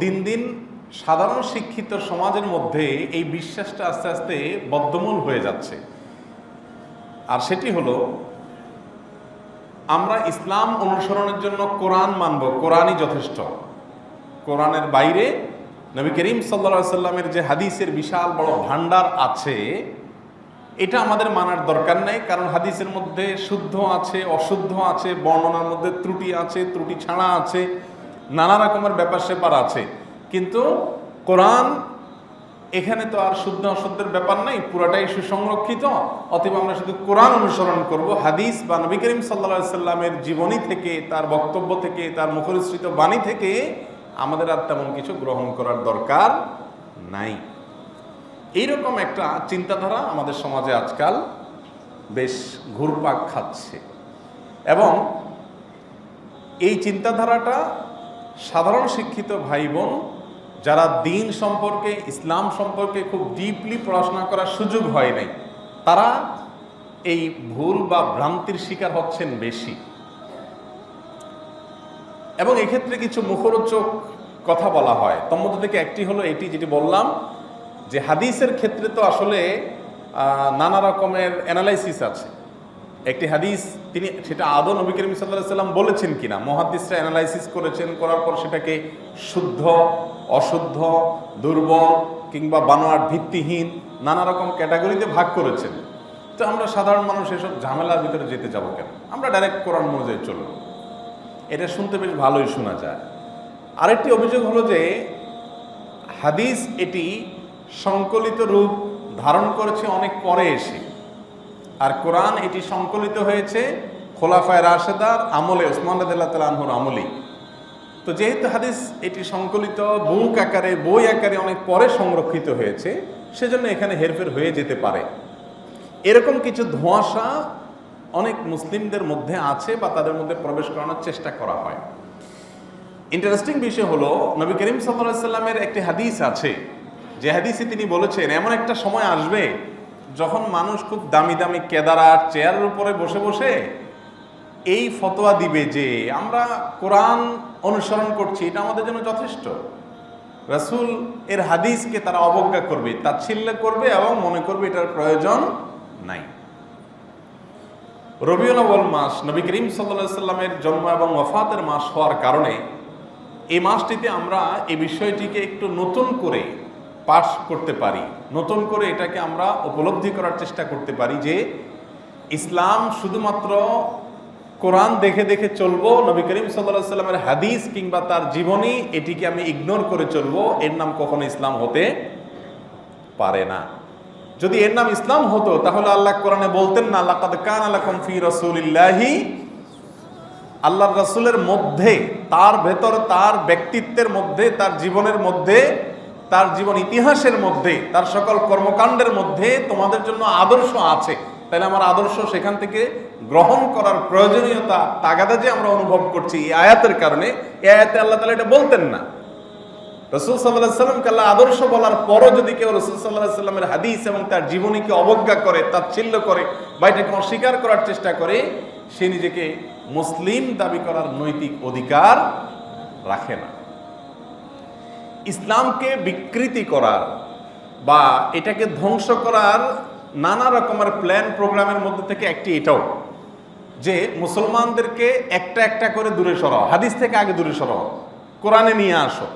দিন দিন সাধারণ শিক্ষিত সমাজের মধ্যে এই বিশ্বাসটা আস্তে আস্তে বদ্ধমূল হয়ে যাচ্ছে। আর সেটি হলো, আমরা ইসলাম অনুসরণের জন্য কোরআন মানব, কোরআনই যথেষ্ট। কোরআনের বাইরে নবী করিম সাল্লাল্লাহু আলাইহি সাল্লামের যে হাদিসের বিশাল বড় ভান্ডার আছে, এটা আমাদের মানার দরকার নেই। কারণ হাদিসের মধ্যে শুদ্ধ আছে, অশুদ্ধ আছে, বর্ণনার মধ্যে ত্রুটি আছে, ত্রুটি ছাড়া আছে, নানা রকমের ব্যাপার স্যাপার আছে। কিন্তু কোরআন, এখানে তো আর শুদ্ধ অশুদ্ধের ব্যাপার নেই, পুরাটাই সুসংরক্ষিত। অতএব আমরা শুধু কোরআন অনুসরণ করব। হাদিস বা নবী করিম সাল্লাল্লাহু আলাইহি সাল্লামের জীবনী থেকে, তার বক্তব্য থেকে, তার মুখনিসৃত বাণী থেকে আমাদের আর তেমন কিছু গ্রহণ করার দরকার নাই। এইরকম একটা চিন্তাধারা আমাদের সমাজে আজকাল বেশ ঘুরপাক খাচ্ছে। এবং এই চিন্তাধারাটা সাধারণ শিক্ষিত ভাই বোন যারা দিন সম্পর্কে, ইসলাম সম্পর্কে খুব ডিপলি পড়াশোনা করার সুযোগ হয় নাই, তারা এই ভুল বা ভ্রান্তির শিকার হচ্ছেন বেশি। এবং এক্ষেত্রে কিছু মুখরোচক কথা বলা হয়। তোর মধ্যে থেকে একটি হলো এটি, যেটি বললাম যে হাদিসের ক্ষেত্রে তো আসলে নানা রকমের অ্যানালাইসিস আছে। একটি হাদিস তিনি সেটা আদৌ নবী করিম সাল্লাল্লাহু আলাইহি সাল্লাম বলেছেন কিনা, মুহাদ্দিসরা অ্যানালাইসিস করেছেন, করার পর সেটাকে শুদ্ধ, অশুদ্ধ, দুর্বল কিংবা বানোয়াট, ভিত্তিহীন নানা রকম ক্যাটাগরিতে ভাগ করেছেন। তো আমরা সাধারণ মানুষ এসব ঝামেলার ভিতরে যেতে যাবো কেন? আমরা ডাইরেক্ট কোরআন অনুযায়ী চলব। এটা শুনতে বেশ ভালোই শোনা যায়। আরেকটি অভিযোগ হলো যে হাদিস এটি সংকলিত রূপ ধারণ করেছে অনেক পরে এসে, আর কোরআন এটি সংকলিত হয়েছে খোলাফায়ে রাশেদার আমলে, উসমান রাদিয়াল্লাহু তাআলা আনহুর আমলে। তো যেহেতু হাদিস এটি সংকলিত বুক আকারে, বই আকারে অনেক পরে সংরক্ষিত হয়েছে, সেজন্য এখানে হেরফের হয়ে যেতে পারে। এরকম কিছু ধোঁয়াশা অনেক মুসলিমদের মধ্যে আছে বা তাদের মধ্যে প্রবেশ করানোর চেষ্টা করা হয়। ইন্টারেস্টিং বিষয় হলো, নবী করিম সাল্লাল্লাহু আলাইহি সাল্লামের একটি হাদিস আছে, যে হাদিসে তিনি বলেছেন এমন একটা সময় আসবে যখন মানুষ খুব দামি দামি কেদারার চেয়ারের উপরে বসে বসে এই ফতোয়া দিবে যে আমরা কোরআন অনুসরণ করছি, এটা আমাদের জন্য যথেষ্ট। রাসূল এর হাদিসকে তারা অবজ্ঞা করবে, তাচ্ছিল্য করবে এবং মনে করবে এটার প্রয়োজন নাই। রবিউল আউয়াল মাস নবী করিম সাল্লাল্লাহু আলাইহি সাল্লামের জন্ম এবং ওয়াফাতের মাস হওয়ার কারণে এই মাসটিতে আমরা এই বিষয়টিকে একটু নতুন করে পাঠ করতে পারি, নতুন করে এটাকে আমরা উপলব্ধি করার চেষ্টা করতে পারি যে ইসলাম শুধুমাত্র কোরআন দেখে দেখে চলবো, নবী করিম সাল্লাল্লাহু আলাইহি সাল্লামের হাদিস কিংবা তার জীবনী এটিকে আমি ইগনোর করে চলবো, এর নাম কখনো ইসলাম হতে পারে না। যদি এর নাম ইসলাম হতো তাহলে আল্লাহ কোরআনে বলতেন না, লাকাদ কানা লাকুম ফি রাসূলিল্লাহি, আল্লাহর রাসূলের মধ্যে, তার ভেতর, তার ব্যক্তিত্বের মধ্যে, তার জীবনের মধ্যে, তার জীবন ইতিহাসের মধ্যে, তার সকল কর্মকাণ্ডের মধ্যে তোমাদের জন্য আদর্শ আছে। তাহলে আমার আদর্শ সেখান থেকে গ্রহণ করার প্রয়োজনীয়তা তাগাদা যে আমরা অনুভব করছি এই আয়াতের কারণে, এই আয়াতে আল্লাহ তাআলা এটা বলতেন না। রাসূল সাল্লাল্লাহু আলাইহি সাল্লামকে আল্লাহ আদর্শ বলার পরও যদি কেউ রাসূল সাল্লাল্লাহু আলাইহি সাল্লামের হাদিস এবং তার জীবনীকে অবজ্ঞা করে, তাচ্ছিল্য করে বা এটাকে অস্বীকার করার চেষ্টা করে, সে নিজেকে মুসলিম দাবি করার নৈতিক অধিকার রাখে না। ইসলামকে বিকৃতি করার বা এটাকে ধ্বংস করার নানা রকমের প্ল্যান প্রোগ্রামের মধ্যে থেকে একটি এটাও, যে মুসলমানদেরকে একটা একটা করে দূরে সরাও, হাদিস থেকে আগে দূরে সরাও, কোরআনে নিয়ে আসো।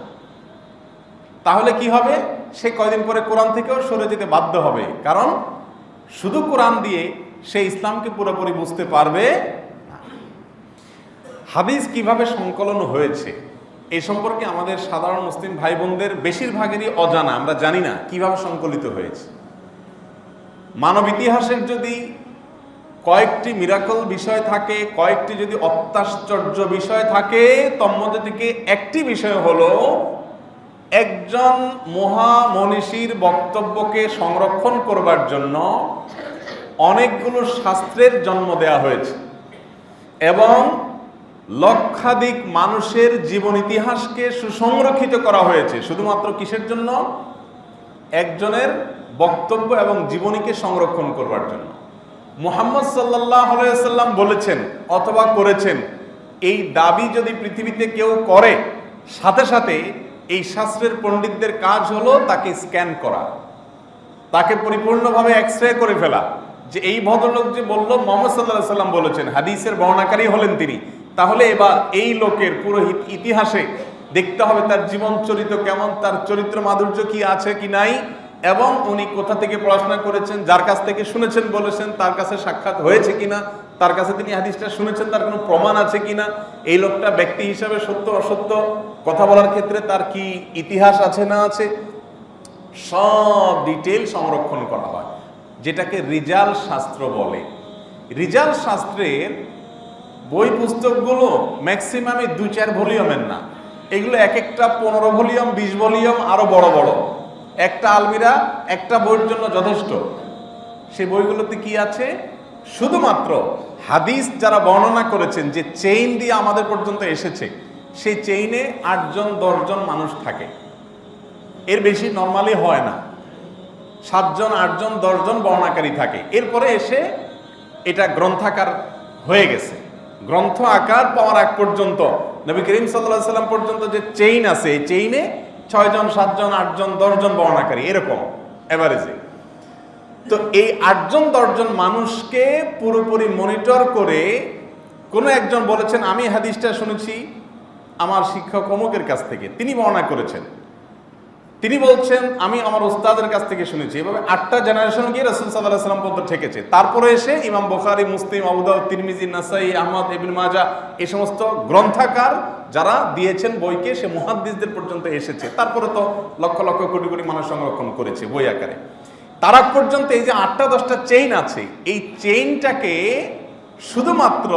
তাহলে কি হবে? সে কয়দিন পরে কোরআন থেকেও সরে যেতে বাধ্য হবে, কারণ শুধু কোরআন দিয়ে সে ইসলামকে পুরোপুরি বুঝতে পারবে না। হাদিস কিভাবে সংকলন হয়েছে এই সম্পর্কে আমাদের সাধারণ মুসলিম ভাই বোনদের বেশিরভাগেরই অজানা, আমরা জানি না কিভাবে সংকলিত হয়েছে। মানব ইতিহাসের যদি কয়েকটি মিরাকল বিষয় থাকে, কয়েকটি যদি অত্যাশ্চর্য বিষয় থাকে, তন্মধ্যে থেকে একটি বিষয় হলো একজন মহামনীষীর বক্তব্যকে সংরক্ষণ করবার জন্য অনেকগুলো শাস্ত্রের জন্ম দেয়া হয়েছে এবং লক্ষাধিক মানুষের জীবন ইতিহাসকে সুসংরক্ষিত করা হয়েছে শুধুমাত্র কিসের জন্য? একজনের বক্তব্য এবং জীবনীকে সংরক্ষণ করবার জন্য। মুহাম্মদ সাল্লাল্লাহু আলাইহি ওয়াসাল্লাম বলেছেন অথবা করেছেন, এই দাবি যদি পৃথিবীতে কেউ করে, সাথে সাথে এই শাস্ত্রের পণ্ডিতদের কাজ হলো তাকে স্ক্যান করা, তাকে পরিপূর্ণভাবে এক্সরে করে ফেলা, যে এই ভদ্রলোক যে বলল মুহাম্মদ সাল্লাল্লাহু আলাইহি ওয়াসাল্লাম বলেছেন, হাদিসের বর্ণাকারী হলেন তিনি, তাহলে এবার এই লোকের পুরো ইতিহাসে দেখতে হবে তার জীবন চরিত্র কেমন, তার চরিত্র মাধুর্য কি আছে কি নাই, এবং উনি কোথা থেকে পড়াশোনা করেছেন, যার কাছ থেকে শুনেছেন বলেছেন তার কাছে সাক্ষাৎ হয়েছে কিনা, তার কাছে তিনি হাদিসটা শুনেছেন তার কোনো প্রমাণ আছে কিনা, এই লোকটা ব্যক্তি হিসাবে সত্য অসত্য কথা বলার ক্ষেত্রে তার কি ইতিহাস আছে না আছে, সব ডিটেল সংরক্ষণ করা হয়, যেটাকে রিজাল শাস্ত্র বলে। রিজাল শাস্ত্রের বই পুস্তকগুলো ম্যাক্সিমামই 2-4 ভলিউমের না, এগুলো এক একটা 15 ভলিউম 20 ভলিউম আরো বড় বড়, একটা আলমিরা একটা বইয়ের জন্য যথেষ্ট। সেই বইগুলোতে কি আছে? শুধুমাত্র হাদিস যারা বর্ণনা করেছেন, যে চেইন দিয়ে আমাদের পর্যন্ত এসেছে, সেই চেইনে 8জন 10জন মানুষ থাকে, এর বেশি নর্মালি হয় না। 7জন 8জন 10জন বর্ণাকারী থাকে। এরপরে এসে এটা গ্রন্থাকার হয়ে গেছে। গ্রন্থ আকার পাওয়ার আগ পর্যন্ত নবী করিম সাল্লাল্লাহু আলাইহি ওয়াসাল্লাম পর্যন্ত যে চেইন আছে, এই চেইনে 6জন 7জন 8জন 10জন বর্ণাকারী, এরকম এভারেজে। তো এই 8জন 10জন মানুষকে পুরোপুরি মনিটর করে কোনো একজন বলেছেন, আমি হাদিসটা শুনেছি আমার শিক্ষক অমুকের কাছ থেকে, তিনি বর্ণনা করেছেন, তিনি বলছেন আমি আমার উস্তাদের কাছ থেকে শুনেছি। এভাবে 8টা জেনারেশন গিয়ে রাসূল সাল্লাল্লাহু আলাইহি ওয়াসাল্লাম পর্যন্ত ঠেকেছে। তারপরে এসে ইমাম বুখারী, মুসলিম, আবু দাউদ, তিরমিজি, নাসাই, আহমদ, ইবনে মাজাহ, এই সমস্ত গ্রন্থাকার যারা দিয়েছেন বইকে, সে মুহাদ্দিসদের পর্যন্ত এসেছে। তারপরে তো লক্ষ লক্ষ কোটি কোটি মানুষ সংরক্ষণ করেছে বই আকারে। তার আগ পর্যন্ত এই যে 8টা 10টা চেইন আছে, এই চেইনটাকে শুধুমাত্র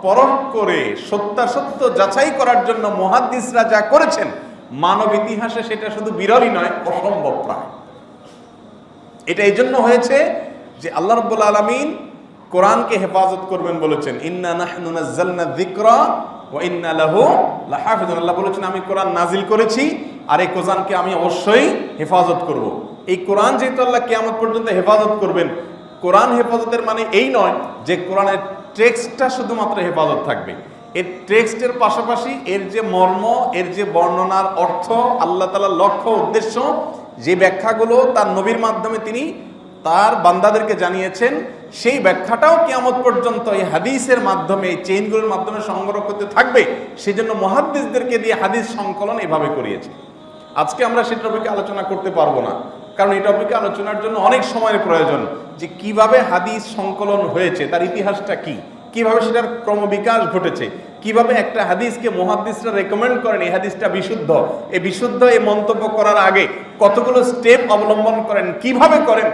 পরখ করে সত্যাসত্য যাচাই করার জন্য মুহাদ্দিসরা যা করেছেন, মানব ইতিহাসে সেটা শুধু বিরলই নয়, অসম্ভব প্রায়। এটা এই জন্য হয়েছে যে আল্লাহ রাব্বুল আলামিন কোরআনকে হেফাজত করবেন বলেছেন, ইন্না নাহনু নাযালনা যিকরা ওয়া ইন্না লাহু লাহাফিজুন। আল্লাহ বলেছেন আমি কোরআন নাজিল করেছি আর এই কোরআনকে আমি অবশ্যই হেফাজত করব। এই কোরআন যেহেতু আল্লাহ কিয়ামত পর্যন্ত হেফাজত করবেন, কোরআন হেফাজতের মানে এই নয় যে কোরআনের টেক্সটটা শুধুমাত্র হেফাজত থাকবে। এর টেক্সটের পাশাপাশি এর যে মর্ম, এর যে বর্ণনার অর্থ, আল্লাহ তাআলার লক্ষ্য উদ্দেশ্য, যে ব্যাখ্যাগুলো তার নবীর মাধ্যমে তিনি তার বান্দাদেরকে জানিয়েছেন, সেই ব্যাখ্যাটাও কিয়ামত পর্যন্ত এই হাদিসের মাধ্যমে, এই চেইনগুলোর মাধ্যমে সংরক্ষিত থাকবে। সেজন্য মুহাদ্দিসদেরকে দিয়ে হাদিস সংকলন এভাবে করিয়েছে। আজকে আমরা সেই টপিকে আলোচনা করতে পারবো না, কারণ এই টপিকে আলোচনার জন্য অনেক সময়ের প্রয়োজন, যে কিভাবে হাদিস সংকলন হয়েছে, তার ইতিহাসটা কি, কিভাবে সেটার ক্রমবিকাশ ঘটেছে, কিভাবে একটা হাদিসকে মুহাদ্দিসরা রেকমেন্ড করেন এই হাদিসটা বিশুদ্ধ, এই বিশুদ্ধ এই মন্তব্য করার আগে কতগুলো স্টেপ অবলম্বন করেন, কিভাবে করেন।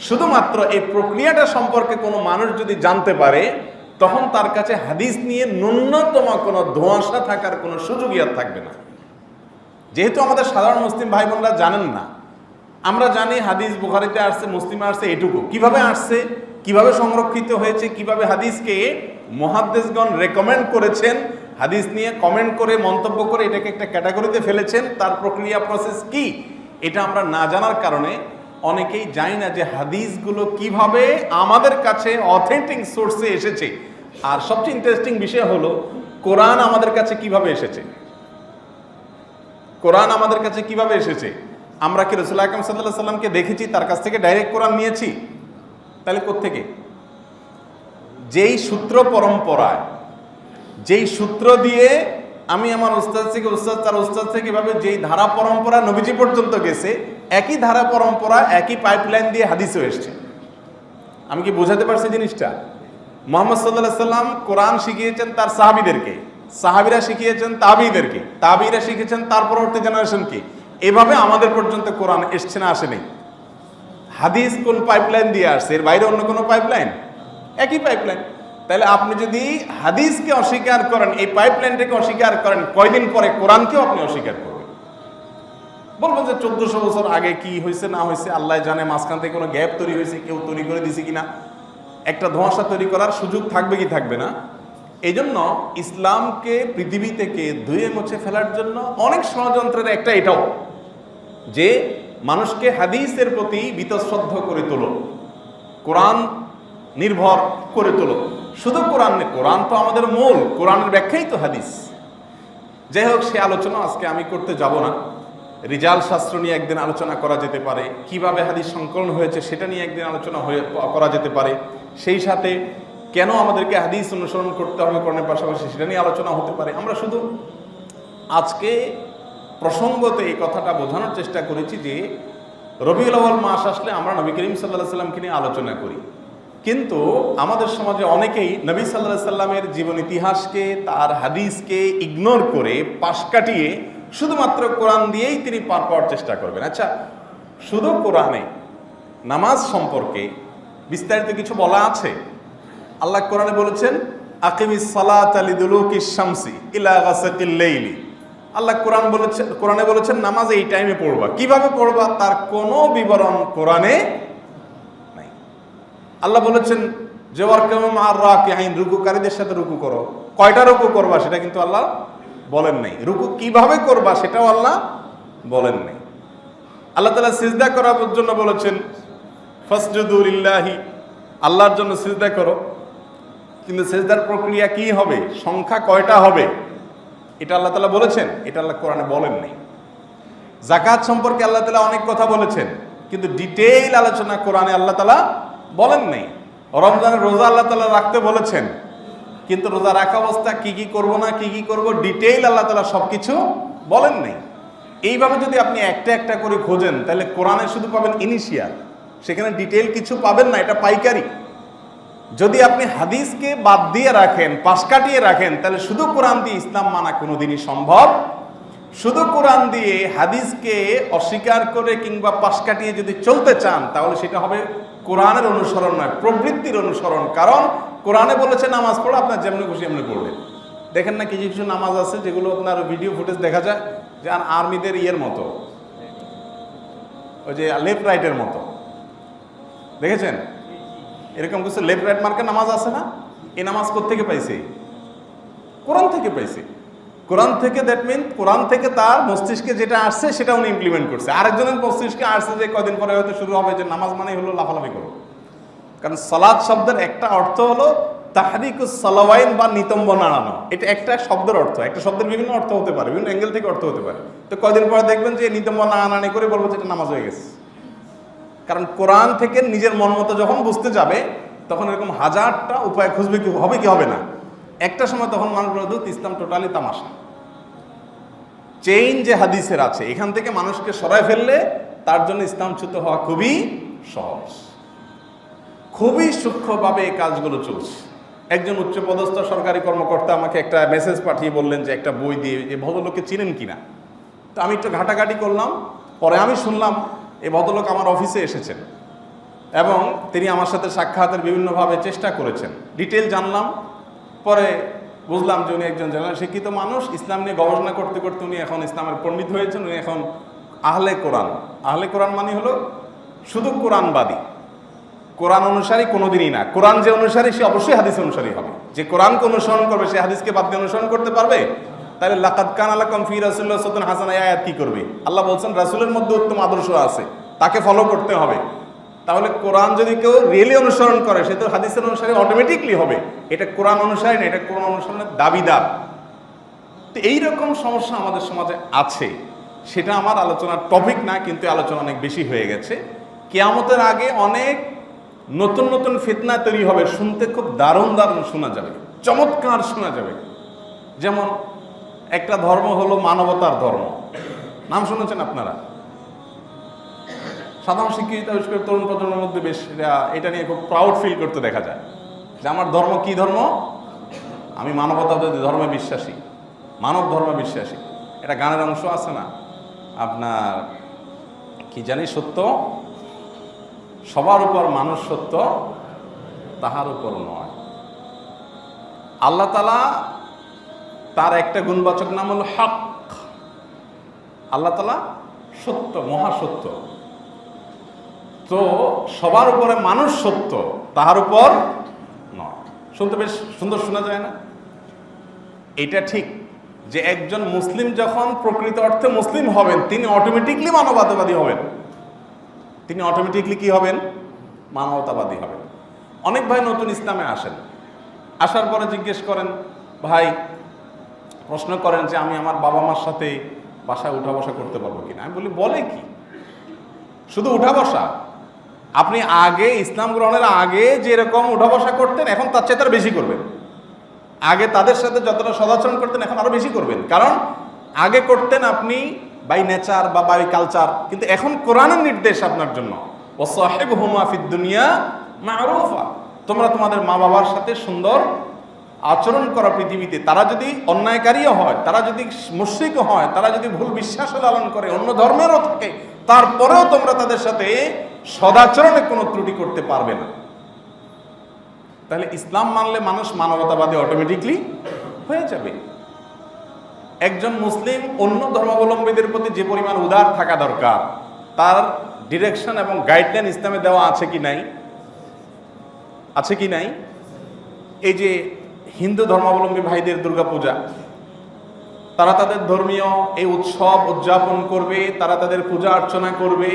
শুধুমাত্র এই প্রক্রিয়াটা সম্পর্কে কোনো মানুষ যদি জানতে পারে, তখন তার কাছে হাদিস নিয়ে ন্যূনতম কোনো ধোঁয়াশা থাকার কোনো সুযোগই আর থাকবে না। যেহেতু আমাদের সাধারণ মুসলিম ভাই বোনরা জানেন না, আমরা জানি হাদিস বুখারীতে আসছে, মুসলিমে আসছে, এটুকু। কিভাবে আসছে, কিভাবে সংরক্ষিত হয়েছে, কিভাবে হাদিসকে মুহাদ্দিসগণ রেকমেন্ড করেছেন, হাদিস নিয়ে কমেন্ট করে মন্তব্য করে এটাকে একটা ক্যাটাগরিতে ফেলেছেন, তার প্রক্রিয়া প্রসেস কি, এটা আমরা না জানার কারণে অনেকেই জানি না যে হাদিসগুলো কিভাবে আমাদের কাছে অথেন্টিক সোর্সে এসেছে। আর সবচেয়ে ইন্টারেস্টিং বিষয় হলো কোরআন আমাদের কাছে কিভাবে এসেছে। কোরআন আমাদের কাছে কিভাবে এসেছে? আমরা কি রাসূল আকরাম সাল্লাল্লাহু আলাইহি ওয়াসাল্লামকে দেখেছি, তার কাছ থেকে ডাইরেক্ট কোরআন নিয়েছি? তাহলে কোত্থেকে? যেই সূত্র পরম্পরায়, যেই সূত্র দিয়ে আমি আমার উস্তাদ থেকে, উস্তাদ তার উস্তাদ থেকে, এভাবে যেই ধারা পরম্পরা নবীজি পর্যন্ত গেছে, একই ধারা পরম্পরা একই পাইপলাইন দিয়ে হাদিসও এসছে। আমি কি বোঝাতে পারছি জিনিসটা? মুহাম্মদ সাল্লাল্লাহু আলাইহি ওয়াসাল্লাম কোরআন শিখিয়েছেন তার সাহাবীদেরকে, সাহাবীরা শিখিয়েছেন তাবিঈদেরকে, তাবিঈরা শিখেছেন তার পরবর্তী জেনারেশনকে। এভাবে আমাদের পর্যন্ত কোরআন এসছে না আসেনি? হাদিস কোন পাইপলাইন দিয়ে আসছে? এর বাইরে অন্য কোনো পাইপলাইন? একই পাইপলাইন। তাহলে আপনি যদি হাদিসকে অস্বীকার করেন, এই পাইপলাইনটাকে অস্বীকার করেন, কয়দিন পরে কোরআনকেও আপনি অস্বীকার করবেন। বলবেন যে 1400 বছর আগে কি হয়েছে না হয়েছে আল্লাহ জানে, মাঝখান থেকে কোনো গ্যাপ তৈরি হয়েছে, কেউ তৈরি করে দিয়েছে কিনা, একটা ধোঁয়াশা তৈরি করার সুযোগ থাকবে কি থাকবে না। এই জন্য ইসলামকে পৃথিবী থেকে ধুয়ে মুছে ফেলার জন্য অনেক ষড়যন্ত্রের একটা এটাও, যে মানুষকে হাদিসের প্রতি বীতশ্রদ্ধ করে তোলো, কোরআন নির্ভর করে তোলো। শুধু কোরআন নেই, কোরআন তো আমাদের মূল, কোরআনের ব্যাখ্যাই তো হাদিস। যাই হোক, সে আলোচনা আজকে আমি করতে যাব না। রিজাল শাস্ত্র নিয়ে একদিন আলোচনা করা যেতে পারে, কিভাবে হাদিস সংকলন হয়েছে সেটা নিয়ে একদিন আলোচনা করা যেতে পারে, সেই সাথে কেন আমাদেরকে হাদিস অনুসরণ করতে হবে কোরআনের পাশাপাশি সেটা নিয়ে আলোচনা হতে পারে। আমরা শুধু আজকে প্রসঙ্গতে এই কথাটা বোঝানোর চেষ্টা করেছি যে রবিউল আউয়াল মাস আসলে আমরা নবী করিম সাল্লাল্লাহু আলাইহি সাল্লামকে নিয়ে আলোচনা করি, কিন্তু আমাদের সমাজে অনেকেই নবী সাল্লাল্লাহু আলাইহি সাল্লামের জীবন ইতিহাসকে, তার হাদিসকে ইগনোর করে, পাশ কাটিয়ে শুধুমাত্র কোরআন দিয়েই তিনি পার পাওয়ার চেষ্টা করবেন। আচ্ছা, শুধু কোরআনে নামাজ সম্পর্কে বিস্তারিত কিছু বলা আছে? আল্লাহ কোরআনে বলেছেন আকিমিস সালাতা লিদুলুকিশ শামসি ইলা গাসাকিল লাইলি। আল্লাহ কোরআনে বলেছেন নামাজ এই টাইমে পড়বা। কিভাবে পড়বা তার কোনো বিবরণ কোরআনে নাই। আল্লাহ বলেছেন যে ওয়ারকাউ মা'আর রাকিঈন, রুকুকারীদের সাথে রুকু করো। কয়টা রুকু করবা সেটা কিন্তু আল্লাহ বলেন নাই। রুকু কিভাবে করবা সেটাও আল্লাহ বলেন নাই। আল্লাহ তাআলা সিজদা করার জন্য বলেছেন ফাসজুদু লিল্লাহি, আল্লাহর জন্য সিজদা করো। কিন্তু সিজদার প্রক্রিয়া কি হবে, সংখ্যা কয়টা হবে, এটা আল্লাহ তাআলা বলেছেন? এটা আল্লাহ কোরআনে বলেন নাই। যাকাত সম্পর্কে আল্লাহ তাআলা অনেক কথা বলেছেন, কিন্তু ডিটেইল আলোচনা কোরআনে আল্লাহ তাআলা বলেন নাই। রমজানের রোজা আল্লাহ তাআলা রাখতে বলেছেন, কিন্তু রোজা রাখা অবস্থা কি কি করব না কি কি করব ডিটেইল আল্লাহ তাআলা সবকিছু বলেন নাই। এইভাবে যদি আপনি একটা একটা করে খোঁজেন তাহলে কোরআনে শুধু পাবেন ইনিশিয়াল, সেখানে ডিটেইল কিছু পাবেন না, এটা পাইকারি। যদি আপনি হাদিসকে বাদ দিয়ে রাখেন, পাশ কাটিয়ে রাখেন, তাহলে শুধু কোরআন দিয়ে ইসলাম মানা কোনোদিনই সম্ভব। শুধু কোরআন দিয়ে হাদিসকে অস্বীকার করে কিংবা পাশ কাটিয়ে যদি চলতে চান তাহলে সেটা হবে কোরআনের অনুসরণ নয়, প্রবৃত্তির অনুসরণ। কারণ কোরআনে বলেছে নামাজ পড়ো, আপনার যেমনি খুশি এমনি পড়লেন। দেখেন না কিছু কিছু নামাজ আছে যেগুলো আপনার ভিডিও ফুটেজ দেখা যায় যে আর্মিদের ইয়ের মতো, ওই যে লেফট রাইটের মতো, দেখেছেন? এরকম কিছু লেফট রাইট মার্কের নামাজ আছে না? এই নামাজ কোত্থেকে পাইছে? কোরআন থেকে পাইছে। কোরআন থেকে, দ্যাট মিন কোরআন থেকে তার মস্তিষ্কে যেটা আসছে সেটা উনি ইমপ্লিমেন্ট করছে। আরেকজনের মস্তিষ্কে আসছে যে কদিন পরে হয়তো শুরু হবে যে নামাজ মানে হলো লাফালাফি করো। কারণ সালাত শব্দের একটা অর্থ হলো তাহরিকুস সালাওয়াইন বা নিতম্ব নাড়ানো। এটা একটা শব্দের অর্থ, একটা শব্দের বিভিন্ন অর্থ হতে পারে, বিভিন্ন অ্যাঙ্গেল থেকে অর্থ হতে পারে। তো কদিন পরে দেখবেন যে নিতম্ব নাড়ানাড়ি করে বলবো যে এটা নামাজ হয়ে গেছে। কারণ কোরআন থেকে নিজের মন মতো যখন বুঝতে যাবে তখন এরকম হাজারটা উপায় খুঁজবে, কি হবে কি হবে না। একটা সময় তখন মানুষ বলবে ইসলাম টোটালি তামাশা। চেইন যে হাদিসের আছে এখান থেকে মানুষকে সরায় ফেললে তার জন্য ইসলামচ্যুত হওয়া খুবই সহজ। খুবই সূক্ষ্মভাবে এই কাজগুলো চলছে। একজন উচ্চপদস্থ সরকারি কর্মকর্তা আমাকে একটা মেসেজ পাঠিয়ে বললেন যে একটা বই দিয়ে এই ভদ্রলোককে চিনেন কিনা। তো আমি একটু ঘাটাঘাটি করলাম, পরে আমি শুনলাম এই ভদ্রলোক আমার অফিসে এসেছেন এবং তিনি আমার সাথে সাক্ষাতের বিভিন্নভাবে চেষ্টা করেছেন। ডিটেল জানলাম, পরে বুঝলাম যে উনি একজন জেনারেল শিক্ষিত মানুষ। ইসলাম নিয়ে গবেষণা করতে করতে উনি এখন ইসলামের পণ্ডিত হয়েছেন। উনি এখন আহলে কোরআন। আহলে কোরআন মানে হলো শুধু কোরআনবাদী, কোরআন অনুসারী কোনোদিনই না। কোরআন যে অনুসারী সে অবশ্যই হাদিস অনুসারী হবে। যে কোরআনকে অনুসরণ করবে সে হাদিসকে বাদ দিয়ে অনুসরণ করতে পারবে? তাহলে লাকাদ কানা লাকুম ফি রাসূলিল্লাহি উসওয়াতুন হাসানাহ আয়াত কি করবে? আল্লাহ বলছেন রাসূলের মধ্যে উত্তম আদর্শ আছে, তাকে ফলো করতে হবে। তাহলে কোরআন যদি কেউ রিয়েলি অনুসরণ করে সে তো হাদিসের অনুসারী অটোমেটিকলি হবে। এটা কোরআন অনুসারী না, এটা কোরআন অনুসরণের দাবিদার। তো এইরকম সমস্যা আমাদের সমাজে আছে, সেটা আমার আলোচনার টপিক না, কিন্তু আলোচনা অনেক বেশি হয়ে গেছে। কিয়ামতের আগে অনেক নতুন নতুন ফিতনা তৈরি হবে, শুনতে খুব দারুণ দারুণ শোনা যাবে, চমৎকার শোনা যাবে। যেমন একটা ধর্ম হলো মানবতার ধর্ম, নাম শুনেছেন আপনারা? সাধারণ শিক্ষিত তরুণ প্রজন্মের মধ্যে বেশ এটা নিয়ে খুব প্রাউড ফিল করতে দেখা যায় যে আমার ধর্ম কি ধর্ম, আমি মানবতার ধর্মে বিশ্বাসী, মানব ধর্মে বিশ্বাসী। এটা গানের অংশ আছে না আপনার, কি জানি, সত্য সবার উপর মানুষ সত্য তাহার উপর নয়। আল্লাহ তাআলা তার একটা গুণবাচক নাম হলো হক। আল্লাহ তাআলা সত্য, মহাসত্য। তো সবার উপরে মানুষ সত্য, তাহার উপর নয়। শুনতে বেশ সুন্দর শোনা যায় না? এটা ঠিক যে একজন মুসলিম যখন প্রকৃত অর্থে মুসলিম হবেন, তিনি অটোমেটিকলি মানবতাবাদী হবেন। তিনি অটোমেটিকলি কি হবেন? মানবতাবাদী হবেন। অনেক ভাই নতুন ইসলামে আসেন, আসার পরে জিজ্ঞেস করেন, ভাই প্রশ্ন করেন যে আমি আমার বাবা মার সাথে বাসায় উঠা বসা করতে পারবো কিনা। আমি বলি, বলে কি? শুধু উঠা বসা? আপনি আগে ইসলাম গ্রহণের আগে যেরকম উঠা বসা করতেন, এখন তার চেয়ে তার বেশি করবেন। আগে তাদের সাথে যতটা সদাচরণ করতেন, এখন আরো বেশি করবেন। কারণ আগে করতেন আপনি বাই নেচার বা বাই কালচার, কিন্তু এখন কোরআনের নির্দেশ আপনার জন্য, ওয়াসাহিবহুমা ফিদ দুনিয়া মারুফা, তোমরা তোমাদের মা বাবার সাথে সুন্দর আচরণ করা পৃথিবীতে। তারা যদি অন্যায়কারীও হয়, তারা যদি মুশরিকও হয়, তারা যদি ভুল বিশ্বাস লালন করে, অন্য ধর্মেরও থাকে, তারপরেও তোমরা তাদের সাথে সদাচরণে কোনো ত্রুটি করতে পারবে না। তাহলে ইসলাম মানলে মানুষ মানবতাবাদী অটোমেটিকলি হয়ে যাবে। একজন মুসলিম অন্য ধর্মাবলম্বীদের প্রতি যে পরিমাণ উদার থাকা দরকার, তার ডিরেকশন এবং গাইডলাইন ইসলামে দেওয়া আছে কি নাই? আছে কি নাই? এই যে হিন্দু ধর্মাবলম্বী ভাইদের দুর্গাপূজা, তারা তাদের ধর্মীয় এই উৎসব উদযাপন করবে, তারা তাদের পূজা অর্চনা করবে।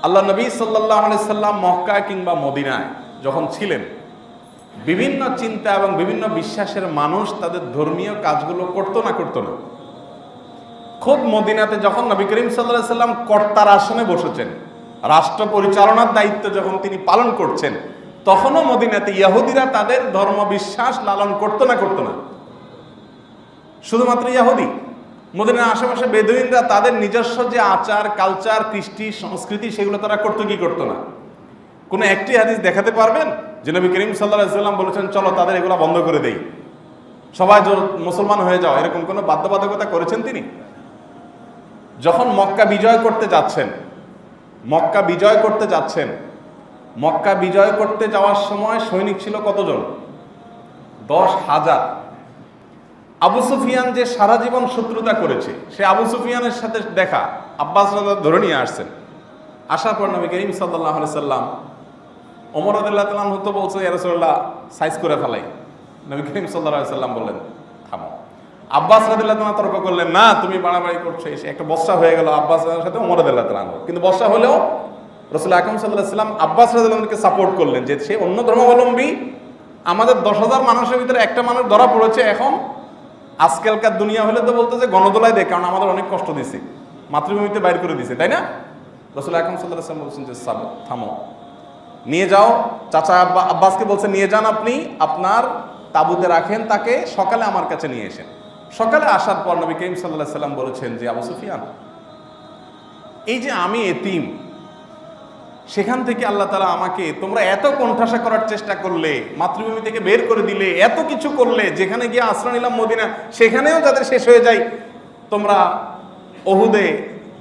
আল্লাহ নবী সাল্লাল্লাহু আলাইহি সাল্লাম মক্কা কিংবা মদিনায় যখন ছিলেন, বিভিন্ন চিন্তা এবং বিভিন্ন বিশ্বাসের মানুষ তাদের ধর্মীয় কাজগুলো করতো না করতো না। খুব মদিনাতে যখন নবী করিম সাল্লাল্লাহু আলাইহি সাল্লাম কর্তার আসনে বসেছেন, রাষ্ট্র পরিচালনার দায়িত্ব যখন তিনি পালন করছেন, তখনও মদিনাতে ইহুদিরা তাদের ধর্ম বিশ্বাস লালন করতো না করতো না? শুধুমাত্র ইহুদি? মদিনার আশেপাশে বেদুইনরা তাদের নিজস্ব যে আচার কালচার কৃষ্টি সংস্কৃতি, সেগুলো তারা করতো কি করতো না? কোনো একটি হাদিস দেখাতে পারবেন যে নবী করিম সাল্লাল্লাহু আলাইহি সাল্লাম বলেছেন চলো তাদের এগুলো বন্ধ করে দেই, সবাই মুসলমান হয়ে যাও, এরকম কোনো বাধ্যবাধকতা করেছেন তিনি? যখন মক্কা বিজয় করতে যাচ্ছেন, মক্কা বিজয় করতে যাচ্ছেন, মক্কা বিজয় করতে যাওয়ার সময় সৈনিক ছিল কতজন? 10,000। আবু সুফিয়ান যে সারা জীবন শত্রুতা করেছে, সে আবু সুফিয়ানের সাথে দেখা আব্বাস রাদিয়াল্লাহু ধরে নিয়ে আসছেন। আসার পর নবী করিম সাল্লাল্লাহু আলাইহি সাল্লাম, ওমর রাদিয়াল্লাহু তাআলা তো বলছে ইয়া রাসূলুল্লাহ সাইজ করে ফেলাই। নবী করিম সাল্লাল্লাহু আলাইহি সাল্লাম বললেন থামো। আব্বাস রাদিয়াল্লাহু তাআলা তর্ক করলেন, না তুমি বাড়াবাড়ি করছো। এসে একটা বর্ষা হয়ে গেল আব্বাসের সাথে ওমর রাদিয়াল্লাহু তাআলা, কিন্তু বর্ষা হলেও রাসূল আকরাম সাল্লাল্লাহু আলাইহি সাল্লাম আব্বাস রাদিয়াল্লাহু তাআলাকে সাপোর্ট করলেন যে সে অন্য ধর্মাবলম্বী, আমাদের 10,000 মানুষের ভিতরে একটা মানুষ ধরা পড়েছে। এখন আজকালকার দুনিয়া হলে তো বলতে যে গণদোলায় দেয়, কারণ আমাদের অনেক কষ্ট দিছে, মাতৃভূমিতে বাইর করে দিছে, তাই না? রাসূল আকরাম সাল্লাল্লাহু আলাইহি সাল্লাম বলছেন যে থামো, নিয়ে যাও। চাচা আব্বাসকে বলছে নিয়ে যান, আপনি আপনার তাঁবুতে রাখেন, তাকে সকালে আমার কাছে নিয়ে এসেন। সকালে আসার পর নবী করিম সাল্লাল্লাহু আলাইহি সাল্লাম বলেছেন যে আবু সুফিয়ান, এই যে আমি এতিম, সেখান থেকে আল্লাহ তাআলা আমাকে, তোমরা এত কোণঠাসা করার চেষ্টা করলে, মাতৃভূমি থেকে বের করে দিলে, এত কিছু করলে, যেখানে গিয়ে আশ্রয় নিলাম মদিনা, সেখানেও যাদের শেষ হয়ে যায়, তোমরা ওহুদে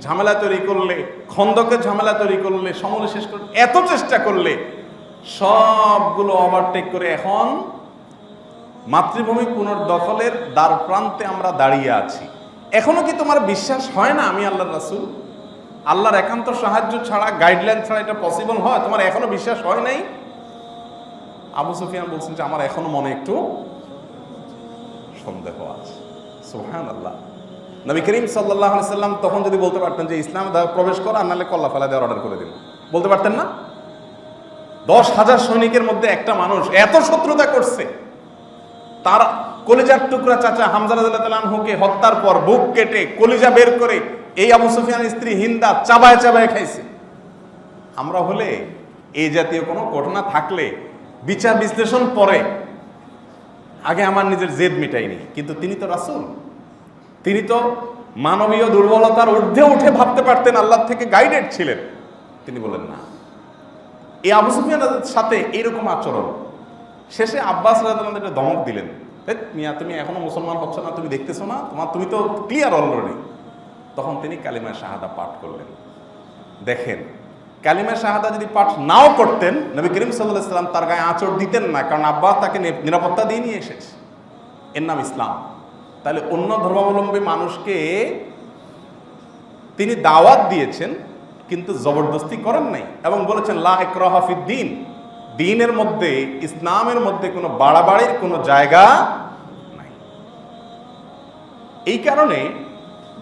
ঝামেলা তৈরি করলে, খন্দকে ঝামেলা তৈরি করলে, সমরে শেষ করলে, এত চেষ্টা করলে, সবগুলো ওভারটেক করে এখন মাতৃভূমি পুনর্দখলের দ্বার প্রান্তে আমরা দাঁড়িয়ে আছি। এখনো কি তোমার বিশ্বাস হয় না আমি আল্লাহর রাসূল? আল্লাহর একান্ত সাহায্য ছাড়া, গাইডলাইন ছাড়া এটা পসিবল হয়? তোমার এখনো বিশ্বাস হয় নাই? আবু সুফিয়ান বলছেন যে আমার এখনো মনে একটু সন্দেহ আছে। সুবহানাল্লাহ। নবী করিম সাল্লাল্লাহু আলাইহি সাল্লাম তখন যদি বলতে পারতেন যে ইসলামে প্রবেশ করো, আর নাহলে কল্লা ফেলা দেওয়ার অর্ডার করে দিন, বলতে পারতেন না? 10,000 সৈনিকের মধ্যে একটা মানুষ এত শত্রুতা করছে, তার কলিজার টুকরা চাচা হামজা রাদিয়াল্লাহু তাআলা আনহুকে হত্যার পর বুক কেটে কলিজা বের করে এই আবু সুফিয়ানের স্ত্রী হিন্দা চাবায় চাবায় খাইছে। আমরা হলে এই জাতীয় কোনো ঘটনা থাকলে বিচার বিশ্লেষণ পরে, আগে আমার নিজের জেদ মিটাইনি। কিন্তু তিনি তো রাসূল, তিনি তো মানবীয় দুর্বলতার ঊর্ধ্বে উঠে ভাবতে পারতেন, আল্লাহর থেকে গাইডেড ছিলেন। তিনি বলেন না। এই আবু সুফিয়ানের সাথে এইরকম আচরণ, শেষে আব্বাস রাদিয়াল্লাহু আনহু একটা ধমক দিলেন, মিয়া তুমি এখনো মুসলমান হচ্ছ না, তুমি দেখতেছো না, তুমি তো ক্লিয়ার অলরেডি। তখন তিনি কালিমা শাহাদা পাঠ করলেন। দেখেন, কালিমা শাহাদা যদি পাঠ নাও করতেন, নবী করিম সাল্লাল্লাহু আলাইহি ওয়াসাল্লাম তার গায়ে আঁচড় দিতেন না, কারণ আব্বাস তাকে নিরাপত্তা দিয়ে নিয়ে এসেছে। এর নাম ইসলাম। তাহলে অন্য ধর্মাবলম্বী মানুষকে তিনি দাওয়াত দিয়েছেন, কিন্তু জবরদস্তি করেন নাই, এবং বলেছেন লা ইকরাহা ফিদ্দীন, দ্বীনের মধ্যে, ইসলামের মধ্যে কোনো বাড়াবাড়ির কোনো জায়গা নাই। এই কারণে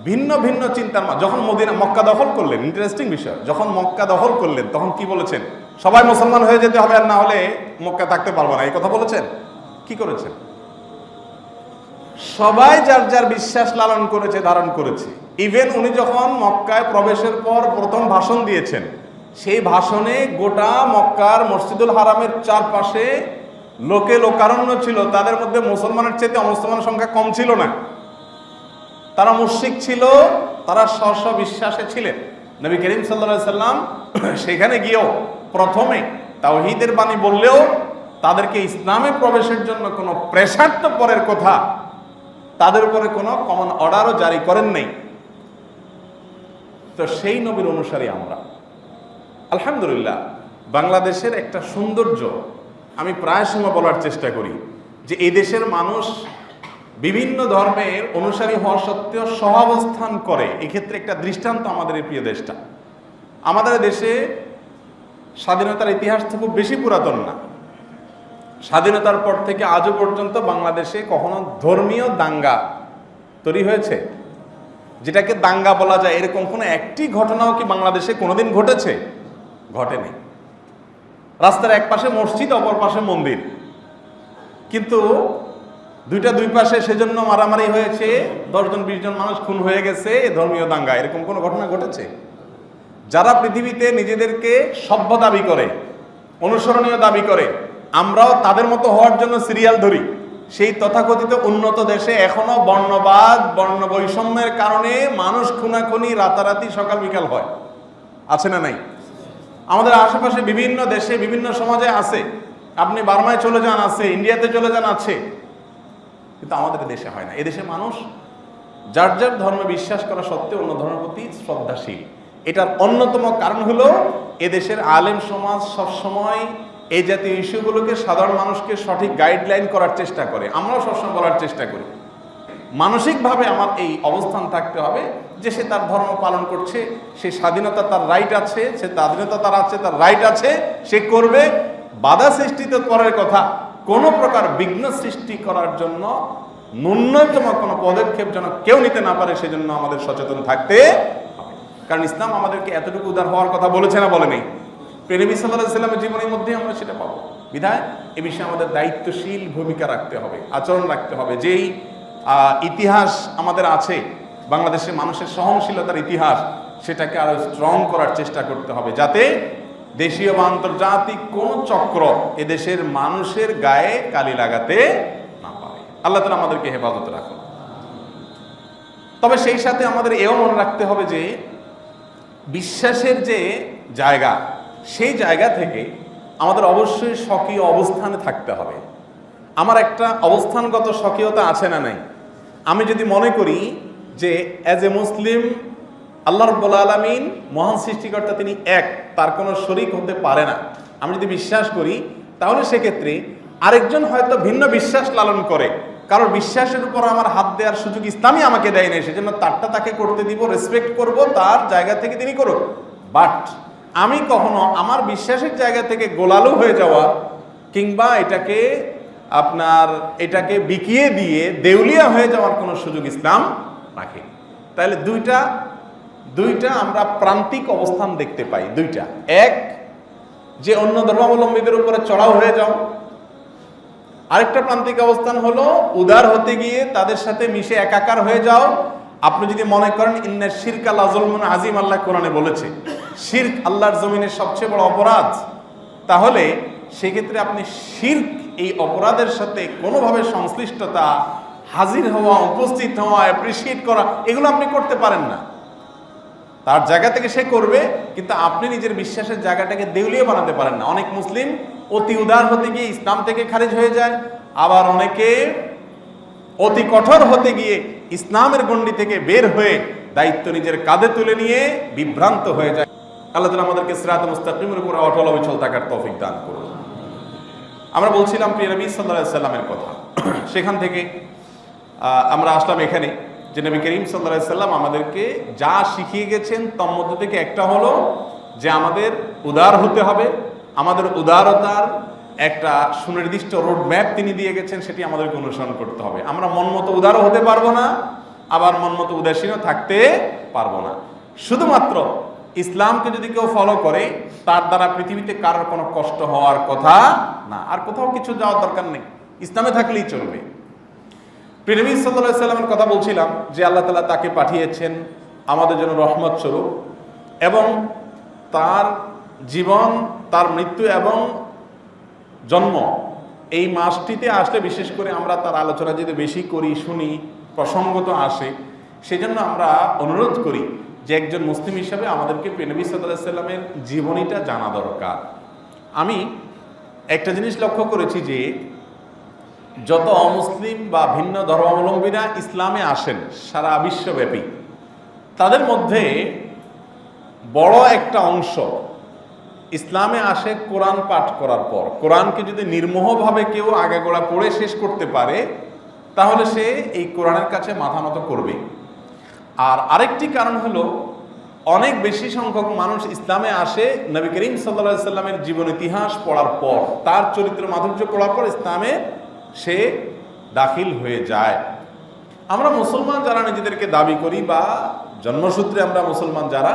ভিন্ন ভিন্ন চিন্তার যখন মক্কা দখল করলেন, ইন্টারেস্টিং বিষয়, যখন মক্কা দখল করলেন তখন কি বলেছেন? সবাই মুসলমান হয়ে যেতে হবে, আর না হলে মক্কা থাকতে পারবো না, এই কথা বলেছেন। কি করেছেন? সবাই যার যার বিশ্বাস লালন করেছে, ধারণ করেছে। ইভেন উনি যখন মক্কায় প্রবেশের পর প্রথম ভাষণ দিয়েছেন, সেই ভাষণে গোটা মক্কার মসজিদুল হারামের চারপাশে লোকে লোকারণ্য ছিল, তাদের মধ্যে মুসলমানের চাইতে অমুসলমানের সংখ্যা কম ছিল না। তারা মুশরিক ছিল, তারা স্ব বিশ্বাসে ছিলেন। নবী করিম সাল্লাল্লাহু আলাইহি সাল্লাম সেখানে গিয়েও প্রথমে তাওহীদের বাণী বললেও তাদেরকে ইসলামে প্রবেশের জন্য কোনো প্রেশার তো পরের কথা, তাদের উপরে কোনো কমন অর্ডারও জারি করেন নাই। তো সেই নবীর অনুসারী আমরা। আলহামদুলিল্লাহ, বাংলাদেশের একটা সৌন্দর্য আমি প্রায় সময় বলার চেষ্টা করি যে এই দেশের মানুষ বিভিন্ন ধর্মের অনুসারী হওয়া সত্ত্বেও সহাবস্থান করে। এক্ষেত্রে একটা দৃষ্টান্ত আমাদের এই প্রিয় দেশটা। আমাদের দেশে স্বাধীনতার ইতিহাস তো খুব বেশি পুরাতন না। স্বাধীনতার পর থেকে আজও পর্যন্ত বাংলাদেশে কখনো ধর্মীয় দাঙ্গা তৈরি হয়েছে, যেটাকে দাঙ্গা বলা যায়, এরকম কোনো একটি ঘটনাও কি বাংলাদেশে কোনোদিন ঘটেছে? ঘটেনি। রাস্তার এক পাশে মসজিদ, অপর পাশে মন্দির, কিন্তু দুই পাশে সেজন্য মারামারি হয়েছে, 10 জন 20 জন মানুষ খুন হয়ে গেছে, ধর্মীয় দাঙ্গা, এরকম কোনো ঘটনা ঘটেছে? যারা পৃথিবীতে নিজেদেরকে সভ্য দাবি করে, অনুসরণীয় দাবি করে, আমরাও তাদের মতো হওয়ার জন্য সিরিয়াল ধরি, সেই তথাকথিত উন্নত দেশে এখনো বর্ণবাদ, বর্ণ বৈষম্যের কারণে মানুষ খুনাখুনি রাতারাতি সকাল বিকাল হয়। আছে না নাই? আমাদের আশেপাশে বিভিন্ন দেশে, বিভিন্ন সমাজে আছে। আপনি বার্মায় চলে যান, আছে, ইন্ডিয়াতে চলে যান, আছে, কিন্তু আমাদের দেশে হয় না। এদেশে মানুষ যার যার ধর্মে বিশ্বাস করা সত্ত্বেও অন্য ধর্মের প্রতি শ্রদ্ধাশীল। এটার অন্যতম কারণ হলো এদেশের আলেম সমাজ সবসময় এই জাতীয় ইস্যুগুলোকে সাধারণ মানুষকে সঠিক গাইডলাইন করার চেষ্টা করে। আমরাও সবসময় বলার চেষ্টা করি মানসিকভাবে আমার এই অবস্থান থাকতে হবে যে সে তার ধর্ম পালন করছে, সে স্বাধীনতা, তার রাইট আছে, সে স্বাধীনতা তার আছে, তার রাইট আছে, সে করবে। বাধা সৃষ্টি তো পরের কথা, কোনো প্রকার বিঘ্ন সৃষ্টি করার জন্য ন্যূনতম কোনো পদক্ষেপ যেন কেউ নিতে না পারে, সেজন্য আমাদের সচেতন থাকতে হবে। কারণ ইসলাম আমাদেরকে এতটুকু উদার হওয়ার কথা বলেছে না বলে নেই? নবী সাল্লাল্লাহু আলাইহি ওয়াসাল্লামের জীবনের মধ্যে আমরা সেটা পাবো। বিধায় এ বিষয়ে আমাদের দায়িত্বশীল ভূমিকা রাখতে হবে, আচরণ রাখতে হবে। যেই ইতিহাস আমাদের আছে, বাংলাদেশের মানুষের সহনশীলতার ইতিহাস, সেটাকে আরো স্ট্রং করার চেষ্টা করতে হবে, যাতে দেশীয় বা আন্তর্জাতিক কোন চক্র এদেশের মানুষের গায়ে কালি লাগাতে না পারে। আল্লাহ তাআলা আমাদেরকে হেফাজতে রাখুন। তবে সেই সাথে আমাদের এও মনে রাখতে হবে যে বিশ্বাসের যে জায়গা, সেই জায়গা থেকে আমাদের অবশ্যই স্বকীয় অবস্থানে থাকতে হবে। আমার একটা অবস্থানগত স্বকীয়তা আছে না নাই? আমি যদি মনে করি যে অ্যাজ এ মুসলিম আল্লাহ রাব্বুল আলামিন মহান সৃষ্টিকর্তা, তিনি এক, তার কোনো শরীক হতে পারে না, আমি যদি বিশ্বাস করি, তাহলে সেক্ষেত্রে আরেকজন হয়তো ভিন্ন বিশ্বাস লালন করে, কারোর বিশ্বাসের উপর আমার হাত দেওয়ার সুযোগ ইসলামই আমাকে দেয় না, সেজন্য তারটা তাকে করতে দিব, রেসপেক্ট করব, তার জায়গা থেকে তিনি করুক। বাট আমি কখনো আমার বিশ্বাসের জায়গা থেকে গোলালু হয়ে যাওয়া কিংবা এটাকে বিকিয়ে দিয়ে দেউলিয়া হয়ে যাওয়ার কোনো সুযোগ ইসলাম রাখে। তাহলে দুইটা আমরা প্রান্তিক অবস্থান দেখতে পাই। দুইটা, এক, যে অন্য ধর্মাবলম্বীদের উপরে চড়াও হয়ে যাও। আরেকটা প্রান্তিক অবস্থান হলো উদার হতে গিয়ে তাদের সাথে মিশে একাকার হয়ে যাও। আপনি যদি মনে করেন ইন্না শিরকা লাযুলমুন আযীম, আল্লাহ কোরআনে বলেছে শিরক আল্লাহর জমিনের সবচেয়ে বড় অপরাধ, তাহলে সেক্ষেত্রে আপনি শিরক, এই অপরাধের সাথে কোনোভাবে সংশ্লিষ্টতা, হাজির হওয়া, উপস্থিত হওয়া, অ্যাপ্রিসিয়েট করা, এগুলো আপনি করতে পারেন না। তার জায়গা থেকে সে করবে, কিন্তু আপনি নিজের বিশ্বাসের জায়গাটাকে দেউলিয়া বানাতে পারেন না। অনেক মুসলিম অতি উদার হতে গিয়ে ইসলাম থেকে খারিজ হয়ে যায়, আবার অনেকে অতি কঠোর হতে গিয়ে ইসলামের গণ্ডি থেকে বের হয়ে দায়িত্ব নিজের কাঁধে তুলে নিয়ে বিভ্রান্ত হয়ে যায়। আল্লাহ তাআলা আমাদেরকে সিরাত মুস্তাকিমের উপরে অটল অবিচল থাকার তৌফিক দান করুন। আমরা বলছিলাম প্রিয় নবী সাল্লাল্লাহু আলাইহি সাল্লামের কথা, সেখান থেকে আমরা আসলাম এখানে যে নবী করিম সাল্লাল্লাহু আলাইহি সাল্লাম আমাদেরকে যা শিখিয়ে গেছেন তার মধ্যে থেকে একটা হলো যে আমাদের উদার হতে হবে, আমাদের উদারতার একটা সুনির্দিষ্ট রোড ম্যাপ তিনি দিয়ে গেছেন, সেটি আমাদেরকে অনুসরণ করতে হবে। আমরা মন মতো উদারও হতে পারবো না, আবার মন মতো উদাসীনও থাকতে পারবো না। শুধুমাত্র ইসলামকে যদি কেউ ফলো করে তার দ্বারা পৃথিবীতে কারোর কোনো কষ্ট হওয়ার কথা না, আর কোথাও কিছু যাওয়ার দরকার নেই, ইসলামে থাকলেই চলবে। প্রিয় নবী সাল্লাল্লাহু আলাইহি সাল্লামের কথা বলছিলাম যে আল্লাহ তাআলা তাকে পাঠিয়েছেন আমাদের জন্য রহমত স্বরূপ, এবং তার জীবন, তার মৃত্যু এবং জন্ম এই মাসটিতে আসলে বিশেষ করে আমরা তার আলোচনা যদি বেশি করি, শুনি, প্রসঙ্গত আসে, সেজন্য আমরা অনুরোধ করি যে একজন মুসলিম হিসাবে আমাদেরকে প্রিয় নবী সাল্লাল্লাহু আলাইহি সাল্লামের জীবনীটা জানা দরকার। আমি একটা জিনিস লক্ষ্য করেছি যে যত অমুসলিম বা ভিন্ন ধর্মাবলম্বীরা ইসলামে আসেন সারা বিশ্বব্যাপী, তাদের মধ্যে বড় একটা অংশ ইসলামে আসে কোরআন পাঠ করার পর। কোরআনকে যদি নির্মোহভাবে কেউ আগাগোড়া পড়ে শেষ করতে পারে তাহলে সে এই কোরআনের কাছে মাথা নত করবে। আর আরেকটি কারণ হলো অনেক বেশি সংখ্যক মানুষ ইসলামে আসে নবী করিম সাল্লাল্লাহু আলাইহি সাল্লামের জীবন ইতিহাস পড়ার পর, তার চরিত্র মাধুর্য পড়ার পর ইসলামে সে দাখিল হয়ে যায়। আমরা মুসলমান যারা নিজেদেরকে দাবি করি বা জন্মসূত্রে আমরা মুসলমান যারা,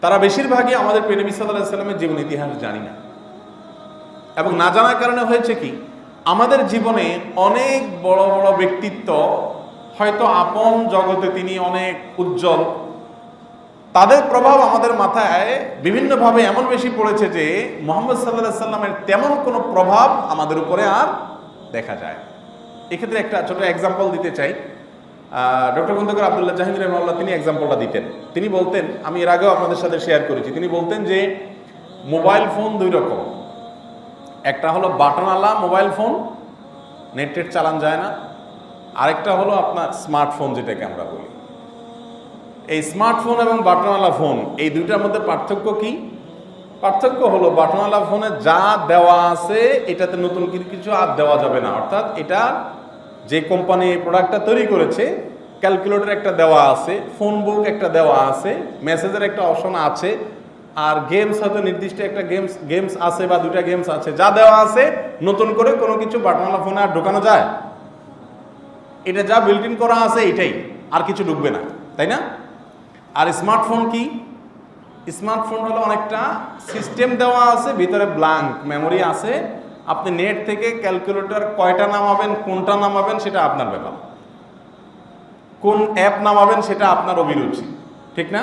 তারা বেশিরভাগই আমাদের প্রিয় নবী সাল্লাল্লাহু আলাইহি সাল্লামের জীবন ইতিহাস জানি না, এবং না জানার কারণে হয়েছে কি, আমাদের জীবনে অনেক বড় বড় ব্যক্তিত্ব, হয়তো আপন জগতে তিনি অনেক উজ্জ্বল, তাদের প্রভাব আমাদের মাথায় বিভিন্নভাবে এমন বেশি পড়েছে যে মুহাম্মদ সাল্লাল্লাহু আলাইহি সাল্লামের তেমন কোনো প্রভাব আমাদের উপরে আর দেখা যায়। এক্ষেত্রে একটা ছোট এক্সাম্পল দিতে চাই। ডক্টর খন্দকার আব্দুল্লাহ জাহিদ রাহিমাহুল্লাহ তিনি এক্সাম্পলটা দিতেন। তিনি বলতেন, আমি এর আগেও আপনাদের সাথে শেয়ার করেছি, তিনি বলতেন যে মোবাইল ফোন দুই রকম, একটা হলো বাটনওয়ালা মোবাইল ফোন, নেট চালান যায় না, আরেকটা হলো আপনার স্মার্টফোন যেটাকে আমরা বলি। এই স্মার্টফোন এবং বাটনওয়ালা ফোন এই দুইটার মধ্যে পার্থক্য কি? পার্থক্য হলো বাটনওয়ালা ফোনে যা দেওয়া আছে এটাতে নতুন কিছু আর দেওয়া যাবে না, অর্থাৎ এটা যে কোম্পানি এই প্রোডাক্টটা তৈরি করেছে, ক্যালকুলেটর একটা দেওয়া আছে, ফোন বুক একটা দেওয়া আছে, মেসেজের একটা অপশন আছে, আর গেমস হয়তো নির্দিষ্ট একটা গেমস আছে বা দুইটা গেমস আছে, যা দেওয়া আছে, নতুন করে কোনো কিছু বাটনওয়ালা ফোনে আর ঢোকানো যায়? এটা যা বিল্ট ইন করা আছে এটাই, আর কিছু ঢুকবে না, তাই না? আর স্মার্টফোন কি? স্মার্টফোন হলো অনেকটা সিস্টেম দেওয়া আছে, ভিতরে ব্ল্যাঙ্ক মেমোরি আছে, আপনি নেট থেকে ক্যালকুলেটর কয়টা নামাবেন, কোনটা নামাবেন সেটা আপনার ব্যাপার, কোন অ্যাপ নামাবেন সেটা আপনার অভিরুচি, ঠিক না?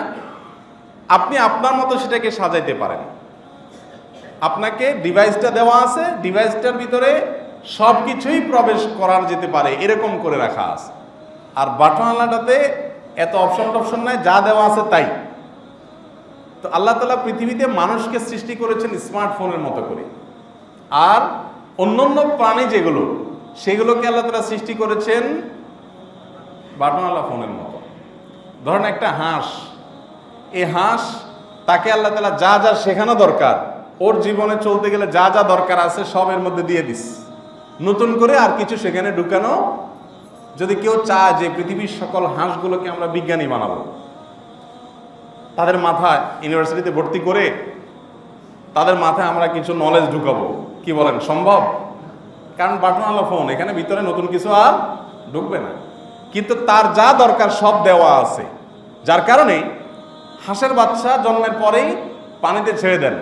আপনি আপনার মতো সেটাকে সাজাইতে পারেন। আপনাকে ডিভাইসটা দেওয়া আছে, ডিভাইসটার ভিতরে সব কিছুই প্রবেশ করার যেতে পারে এরকম করে রাখা আছে। আর বাটনওয়ালাটাতে এত অপশন নাই, যা দেওয়া আছে তাই। তো আল্লাহ তাআলা পৃথিবীতে মানুষকে সৃষ্টি করেছেন স্মার্টফোনের মতো করে, আর অন্যান্য প্রাণী যেগুলো সেগুলোকে আল্লাহ তাআলা সৃষ্টি করেছেন বাটনওয়ালা ফোনের মতো। ধরেন একটা হাঁস, এই হাঁস তাকে আল্লাহ তাআলা যা যা শেখানো দরকার, ওর জীবনে চলতে গেলে যা যা দরকার আছে সব এর মধ্যে দিয়ে দিস, নতুন করে আর কিছু সেখানে ঢুকানো। যদি কেউ চায় যে পৃথিবীর সকল হাঁসগুলোকে আমরা বিজ্ঞানী বানাবো, তাদের মাথায় ইউনিভার্সিটিতে ভর্তি করে তাদের মাথায় আমরা কিছু নলেজ ঢুকাবো, কি বলেন, সম্ভব? কারণ বাটনওয়ালা ফোন, এখানে ভিতরে নতুন কিছু আর ঢুকবে না, কিন্তু তার যা দরকার সব দেওয়া আছে। যার কারণে হাঁসের বাচ্চা জন্মের পরেই পানিতে ছেড়ে দেন,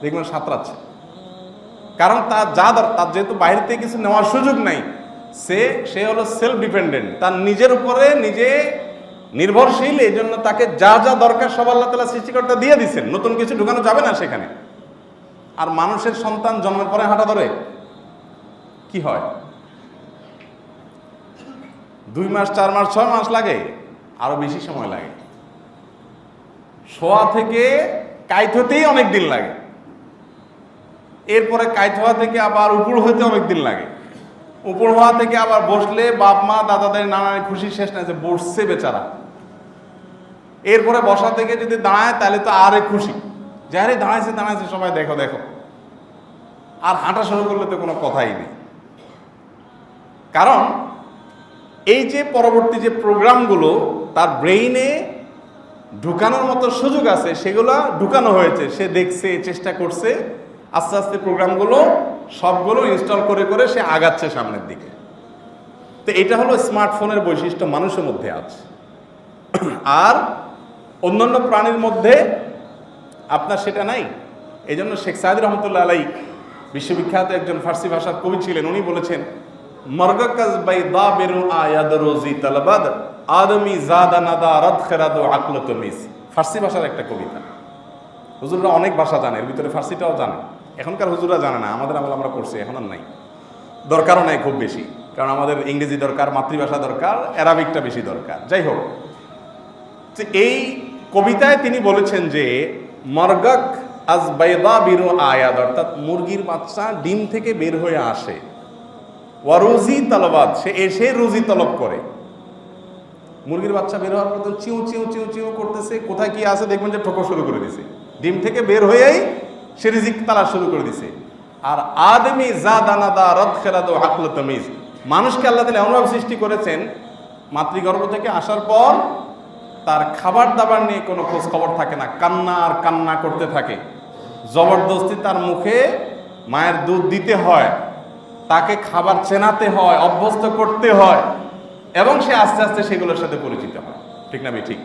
দেখবেন সাঁতরাচ্ছে, কারণ তার যা তার যেহেতু বাইরে থেকে কিছু নেওয়ার সুযোগ নাই, সে হলো সেলফ ডিপেন্ডেন্ট, তার নিজের উপরে নিজে নির্ভরশীল। এই জন্য তাকে যা যা দরকার সব আল্লাহ তাআলা সৃষ্টিকর্তা দিয়ে দিচ্ছেন, নতুন কিছু ঢুকানো যাবে না সেখানে। আর মানুষের সন্তান জন্মের পরে হাঁটা ধরে, কি হয়? 2 মাস, 4 মাস, 6 মাস লাগে, আরো বেশি সময় লাগে। শোয়া থেকে কাইত হতেই অনেক দিন লাগে, এরপরে কাইত হওয়া থেকে আবার উপর হইতে অনেক দিন লাগে, উপর হওয়া থেকে আবার বসলে বাপ মা দাদাদের নানার খুশি শেষ নাই যে বসছে বেচারা, এরপরে বসা থেকে যদি দাঁড়ায় তাহলে তো আরে খুশি, যে আরে দাঁড়াইছে দাঁড়াইছে সবাই দেখো দেখো। আর হাঁটা শুরু করলে তো কোনো কথাই নেই। কারণ এই যে পরবর্তী যে প্রোগ্রামগুলো তার ব্রেইনে ঢুকানোর মতো সুযোগ আছে, সেগুলো ঢুকানো হয়েছে, সে দেখছে, চেষ্টা করছে, আস্তে আস্তে প্রোগ্রামগুলো সবগুলো ইনস্টল করে করে সে আগাচ্ছে সামনের দিকে। তো এটা হলো স্মার্টফোনের বৈশিষ্ট্য মানুষের মধ্যে আছে। আর অন্যান্য প্রাণীর মধ্যে আপনার সেটা নাই। এই জন্য শেখ সাঈদ রহমতুল্লাহ আলাই বিশ্ববিখ্যাত একজন ফার্সি ভাষার কবি ছিলেন, উনি বলেছেন মর্গাকাজ বাই দা বেরু আয়াদ রোজি তালবাদ আদমি জাদা নাদা রাত খেরাদ আকল তমিজ। ফার্সি ভাষার একটা কবিতা। হুজুররা অনেক ভাষা জানে, এর ভিতরে ফার্সিটাও জানে। এখনকার হুজুররা জানে না, আমাদের আমল আমরা করছি, এখন আর নাই, দরকারও নাই খুব বেশি, কারণ আমাদের ইংরেজি দরকার, মাতৃভাষা দরকার, অ্যারাবিকটা বেশি দরকার। যাই হোক, এই কবিতায় তিনি বলেছেন যে মর্গাক আজ বাইদা বিরু আয়াদ, অর্থাৎ মুরগির বাচ্চা ডিম থেকে বের হয়ে আসে, ওয়ারুজি তালবাদ, সে এসে রুজি তলব করে। মুরগির বাচ্চা বের হওয়ার পর চিউ চিউ চিউ চিউ করতেছে, কোথায় কি আছে দেখবেন যে ঠোকর শুরু করে দিছে, ডিম থেকে বের হয়েই সে রিজিক তালাশ শুরু করে দিছে। আর আদমি জাদানাদা রদ খেরাদ আকল তমিজ, মানুষকে আল্লাহ তাআলা এমনভাবে সৃষ্টি করেছেন মাতৃগর্ভ থেকে আসার পর তার খাবার দাবার নিয়ে কোনো খোঁজ খবর থাকে না, কান্না আর কান্না করতে থাকে, জবরদস্তি তার মুখে মায়ের দুধ দিতে হয়, তাকে খাবার চেনাতে হয়, অভ্যস্ত করতে হয়, এবং সে আস্তে আস্তে সেগুলোর সাথে পরিচিত হয়। ঠিক না? ঠিক।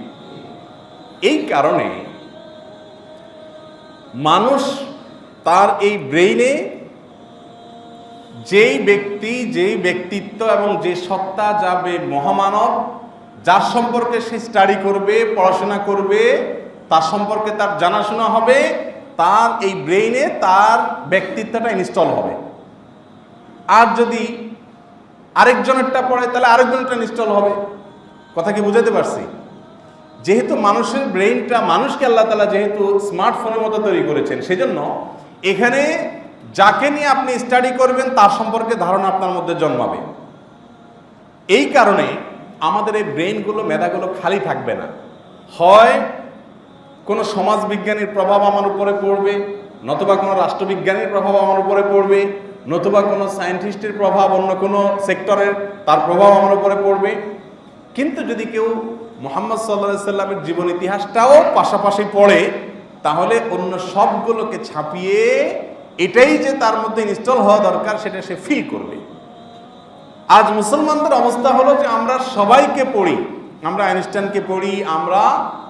এই কারণে মানুষ তার এই ব্রেইনে যেই ব্যক্তি, যেই ব্যক্তিত্ব এবং যে সত্তা যাবে মহামানব, যার সম্পর্কে সে স্টাডি করবে, পড়াশোনা করবে, তার সম্পর্কে তার জানাশোনা হবে, তার এই ব্রেইনে তার ব্যক্তিত্বটা ইনস্টল হবে। আর যদি আরেকজনেরটা পড়ে তাহলে আরেকজনেরটা ইনস্টল হবে। কথা কি বুঝাতে পারছি? যেহেতু মানুষের ব্রেইনটা, মানুষকে আল্লাহ তাআলা যেহেতু স্মার্টফোনের মতো তৈরি করেছেন, সেজন্য এখানে যাকে নিয়ে আপনি স্টাডি করবেন তার সম্পর্কে ধারণা আপনার মধ্যে জন্মাবে। এই কারণে আমাদের এই ব্রেইনগুলো, মেধাগুলো খালি থাকবে না। হয় কোনো সমাজবিজ্ঞানীর প্রভাব আমার উপরে পড়বে, নতুবা কোনো রাষ্ট্রবিজ্ঞানীর প্রভাব আমার উপরে পড়বে, নতুবা কোনো সায়েন্টিস্টের প্রভাব, অন্য কোনো সেক্টরের তার প্রভাব আমার উপরে পড়বে। কিন্তু যদি কেউ মুহাম্মদ সাল্লাল্লাহু আলাইহি সাল্লামের জীবন ইতিহাসটাও পাশাপাশি পড়ে, তাহলে অন্য সবগুলোকে ছাপিয়ে এটাই যে তার মধ্যে ইনস্টল হওয়া দরকার সেটা সে ফিল করবে। আজ মুসলমানদের অবস্থা হলো যে আমরা সবাইকে পড়ি, আমরা আইনস্টাইনকে পড়ি, আমরা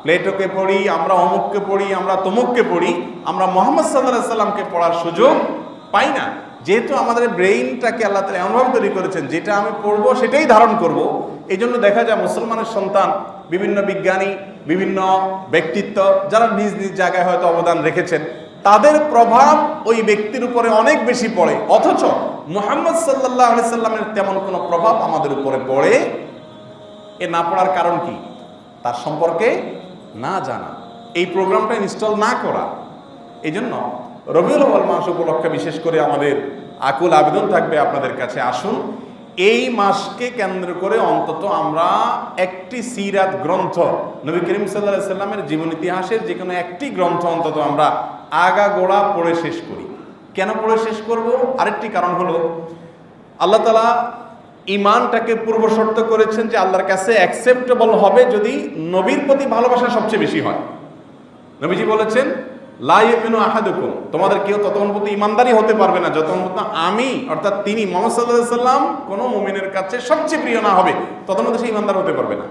প্লেটোকে পড়ি, আমরা অমুককে পড়ি, আমরা তমুককে পড়ি, আমরা মুহাম্মদ সাল্লাল্লাহু আলাইহি সাল্লামকে পড়ার সুযোগ পাই না। যেহেতু আমাদের ব্রেইনটাকে আল্লাহ তাআলা এমনভাবে তৈরি করেছেন যেটা আমি পড়বো সেটাই ধারণ করব। এই জন্য দেখা যায় মুসলমানের সন্তান বিভিন্ন বিজ্ঞানী, বিভিন্ন ব্যক্তিত্ব যারা নিজ নিজ জায়গায় হয়তো অবদান রেখেছেন, তাদের প্রভাব ওই ব্যক্তির উপরে অনেক বেশি পড়ে, অথচ মুহাম্মদ সাল্লাল্লাহু আলাইহি সাল্লামের তেমন কোনো প্রভাব আমাদের উপরে পড়ে। এ না পড়ার কারণ কি? তার সম্পর্কে না জানা, এই প্রোগ্রামটা ইনস্টল না করা। এই জন্য রবিউল আউয়াল মাস উপলক্ষে বিশেষ করে আমাদের আকুল আবেদন থাকবে আপনাদের কাছে, আসুন এই মাসকে কেন্দ্র করে অন্তত আমরা একটি সিরাত গ্রন্থ, নবী করিম সাল্লাল্লাহু আলাইহি সাল্লামের জীবন ইতিহাসের যে কোনো একটি গ্রন্থ অন্তত আমরা আগাগোড়া পড়ে শেষ করি। কেন পড়ে শেষ করব? আরেকটি কারণ হলো আল্লাহ তাআলা ঈমানটাকে পূর্ব শর্ত করেছেন যে আল্লাহর কাছে অ্যাকসেপ্টেবল হবে যদি নবীর প্রতি ভালোবাসা সবচেয়ে বেশি হয়। নবীজি বলেছেন লা ইউমিনু আহাদুকুম, তোমাদের কেউ ততক্ষণ পর্যন্ত ইমানদারই হতে পারবে না যতক্ষণ পর্যন্ত আমি, অর্থাৎ তিনি মুহাম্মদ সাল্লাল্লাহু আলাইহি সাল্লাম কোনো মুমিনের কাছে সবচেয়ে প্রিয় না হবে, ততক্ষণ পর্যন্ত সে ইমানদার হতে পারবে না।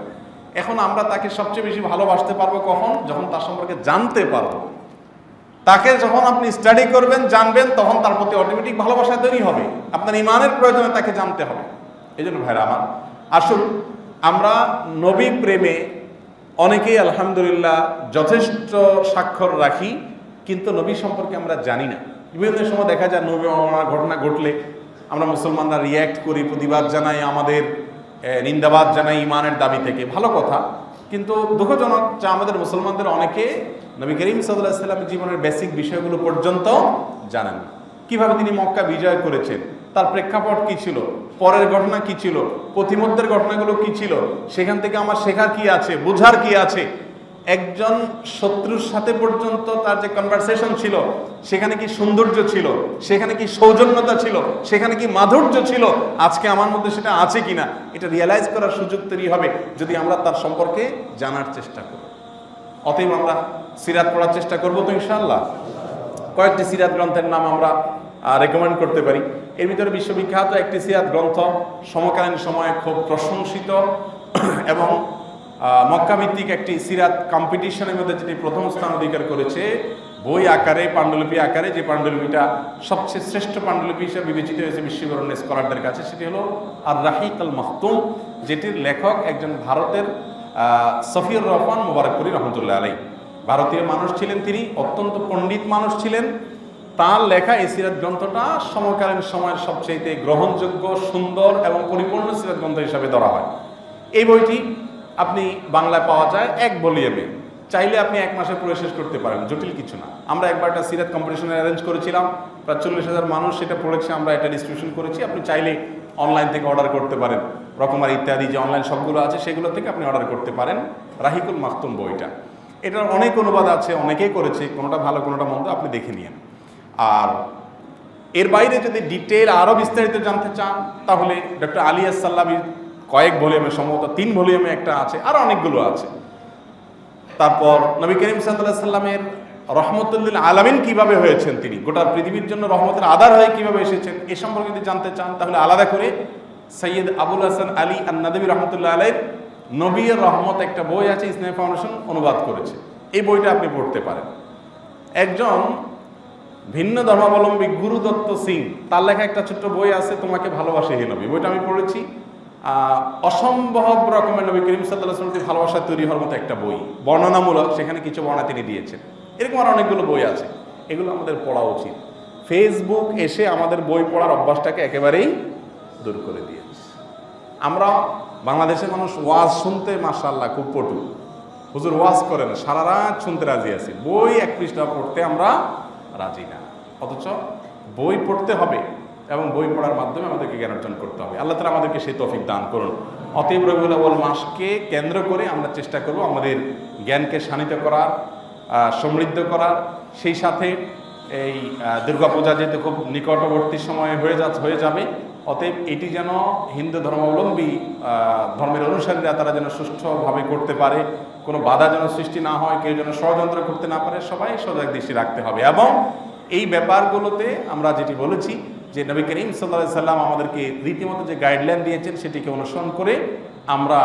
এখন আমরা তাকে সবচেয়ে বেশি ভালোবাসতে পারবো কখন? যখন তার সম্পর্কে জানতে পারবো। তাকে যখন আপনি স্টাডি করবেন, জানবেন, তখন তার প্রতি অটোমেটিক ভালোবাসা তৈরি হবে। আপনার ইমানের প্রয়োজনে তাকে জানতে হবে। এই জন্য ভাইরা আমার, আসুন আমরা নবী প্রেমে অনেকেই আলহামদুলিল্লাহ যথেষ্ট স্বাক্ষর রাখি, কিন্তু নবী সম্পর্কে আমরা জানি না। বিভিন্ন সময় দেখা যায় নবী ঘটনা ঘটলে আমরা মুসলমানরা রিয়্যাক্ট করি, প্রতিবাদ জানাই, আমাদের নিন্দাবাদ জানাই ইমানের দাবি থেকে, ভালো কথা। কিন্তু দুঃখজনক যে আমাদের মুসলমানদের অনেকে নবী করিম সাল্লাল্লাহু আলাইহি ওয়াসাল্লামের জীবনের বেসিক বিষয়গুলো পর্যন্ত জানেন না। কিভাবে তিনি মক্কা বিজয় করেছেন, তার প্রেক্ষাপট কি ছিল, পরের ঘটনা কি ছিল, পথিমধ্যের ঘটনাগুলো কি ছিল, সেখান থেকে আমার শেখার কি আছে, বোঝার কি আছে, একজন শত্রুর সাথে পর্যন্ত তার যে কনভারসেশন ছিল, সেখানে কি সৌন্দর্য ছিল, সেখানে কি সৌজন্যতা ছিল, সেখানে কি মাধুর্য ছিল, আজকে আমার মধ্যে সেটা আছে কিনা, এটা রিয়েলাইজ করার সুযোগ তৈরি হবে যদি আমরা তার সম্পর্কে জানার চেষ্টা করি। অতএব আমরা সিরাত পড়ার চেষ্টা করবো তো ইনশাআল্লাহ। কয়েকটি সিরাত গ্রন্থের নাম আমরা রেকমেন্ড করতে পারি। এর ভিতরে বিশ্ববিখ্যাত একটি সিরাত গ্রন্থ, সমকালীন সময়ে খুব প্রশংসিত এবং মক্কা ভিত্তিক একটি সিরাত কম্পিটিশনের মধ্যে যেটি প্রথম স্থান অধিকার করেছে, বই আকারে, পাণ্ডুলিপি আকারে, যে পাণ্ডুলিপিটা সবচেয়ে শ্রেষ্ঠ পাণ্ডুলিপি হিসেবে বিবেচিত হয়েছে বিশ্ববরণ্য স্কলারদের কাছে, সেটি হলো আর রাহিক আল মাখতুম, যেটির লেখক একজন ভারতের সফিউর রহমান মুবারকপুরি রহমতুল্লাহ আলাই। ভারতীয় মানুষ ছিলেন তিনি, অত্যন্ত পণ্ডিত মানুষ ছিলেন। তার লেখা এই সিরাত গ্রন্থটা সমকালীন সময়ের সবচেয়ে গ্রহণযোগ্য, সুন্দর এবং পরিপূর্ণ সিরাত গ্রন্থ হিসাবে ধরা হয়। এই বইটি আপনি বাংলায় পাওয়া যায় এক ভলিউমে, চাইলে আপনি এক মাসে পড়ে শেষ করতে পারেন, জটিল কিছু না। আমরা একবার একটা সিরাত কম্পিটিশনে অ্যারেঞ্জ করেছিলাম, প্রায় 40,000 মানুষ সেটা পড়েছে, আমরা এটা ডিস্ট্রিবিউশন করেছি। আপনি চাইলে অনলাইন থেকে অর্ডার করতে পারেন, রকমারি ইত্যাদি যে অনলাইন সবগুলো আছে সেগুলো থেকে আপনি অর্ডার করতে পারেন রাহিকুল মাখতুম বইটা। এটার অনেক অনুবাদ আছে, অনেকেই করেছে, কোনোটা ভালো কোনোটা মন্দ, আপনি দেখে নিন। আর এর বাইরে যদি ডিটেল আরও বিস্তারিত জানতে চান, তাহলে ডক্টর আলী আস-সাল্লামির কয়েক ভলিউমে, সম্ভবত 3 ভলিউমে একটা আছে, আরও অনেকগুলো আছে। তারপর নবী করিম সাল্লাল্লাহু আলাইহি সাল্লামের রহমতুল্লিল আলামিন কিভাবে হয়েছেন, তিনি গোটা পৃথিবীর জন্য রহমতের আধার হয়ে কিভাবে এসেছেন, এ সম্পর্কে যদি জানতে চান, তাহলে আলাদা করে সৈয়দ আবুল হাসান আলী আন-নাদবী রহমতুল্লাহ আলাইহির নবীর রহমত একটা বই আছে, ইসলামী ফাউন্ডেশন অনুবাদ করেছে, এই বইটা আপনি পড়তে পারেন। একজন ভিন্ন ধর্মাবলম্বী গুরু দত্ত সিং, তার লেখা একটা ছোট্ট বই আছে, তোমাকে ভালোবাসে হে নবী, বইটা আমি পড়েছি। অসম্ভব রকমের নবী করিম সাল্লাল্লাহু আলাইহি ওয়াসাল্লামের ভালোবাসা তৈরি হওয়ার মতো একটা বই, বর্ণনামূলক, সেখানে কিছু বর্ণনা তিনি দিয়েছেন। এরকম আর অনেকগুলো বই আছে, এগুলো আমাদের পড়া উচিত। ফেসবুক এসে আমাদের বই পড়ার অভ্যাসটাকে একেবারেই দূর করে দিয়েছে। আমরা বাংলাদেশের মানুষ ওয়াজ শুনতে মাশাআল্লাহ খুব পটু, হুজুর ওয়াজ করে না, সারা রাত শুনতে রাজি আছি, বই 1 পৃষ্ঠা পড়তে আমরা রাজি না। অথচ বই পড়তে হবে এবং বই পড়ার মাধ্যমে আমাদেরকে জ্ঞান অর্জন করতে হবে। আল্লাহ তাআলা আমাদেরকে সেই তৌফিক দান করুন। অতএব রবিউল আউয়াল মাসকে কেন্দ্র করে আমরা চেষ্টা করব আমাদের জ্ঞানকে শানিত করার, সমৃদ্ধ করার। সেই সাথে এই দুর্গাপূজা যেহেতু খুব নিকটবর্তী সময়ে হয়ে যাবে, অতএব এটি যেন হিন্দু ধর্মাবলম্বী ধর্মের অনুসারীরা তারা যেন সুষ্ঠুভাবে করতে পারে, কোনো বাধা যেন সৃষ্টি না হয়, কেউ যেন ষড়যন্ত্র করতে না পারে, সবাই সজাগ দৃষ্টি রাখতে হবে। এবং এই ব্যাপারগুলোতে আমরা যেটি বলেছি যে নবী করিম সাল্লাল্লাহু আলাইহি সাল্লাম আমাদেরকে রীতিমতো যে গাইডলাইন দিয়েছেন সেটিকে অনুসরণ করে আমরা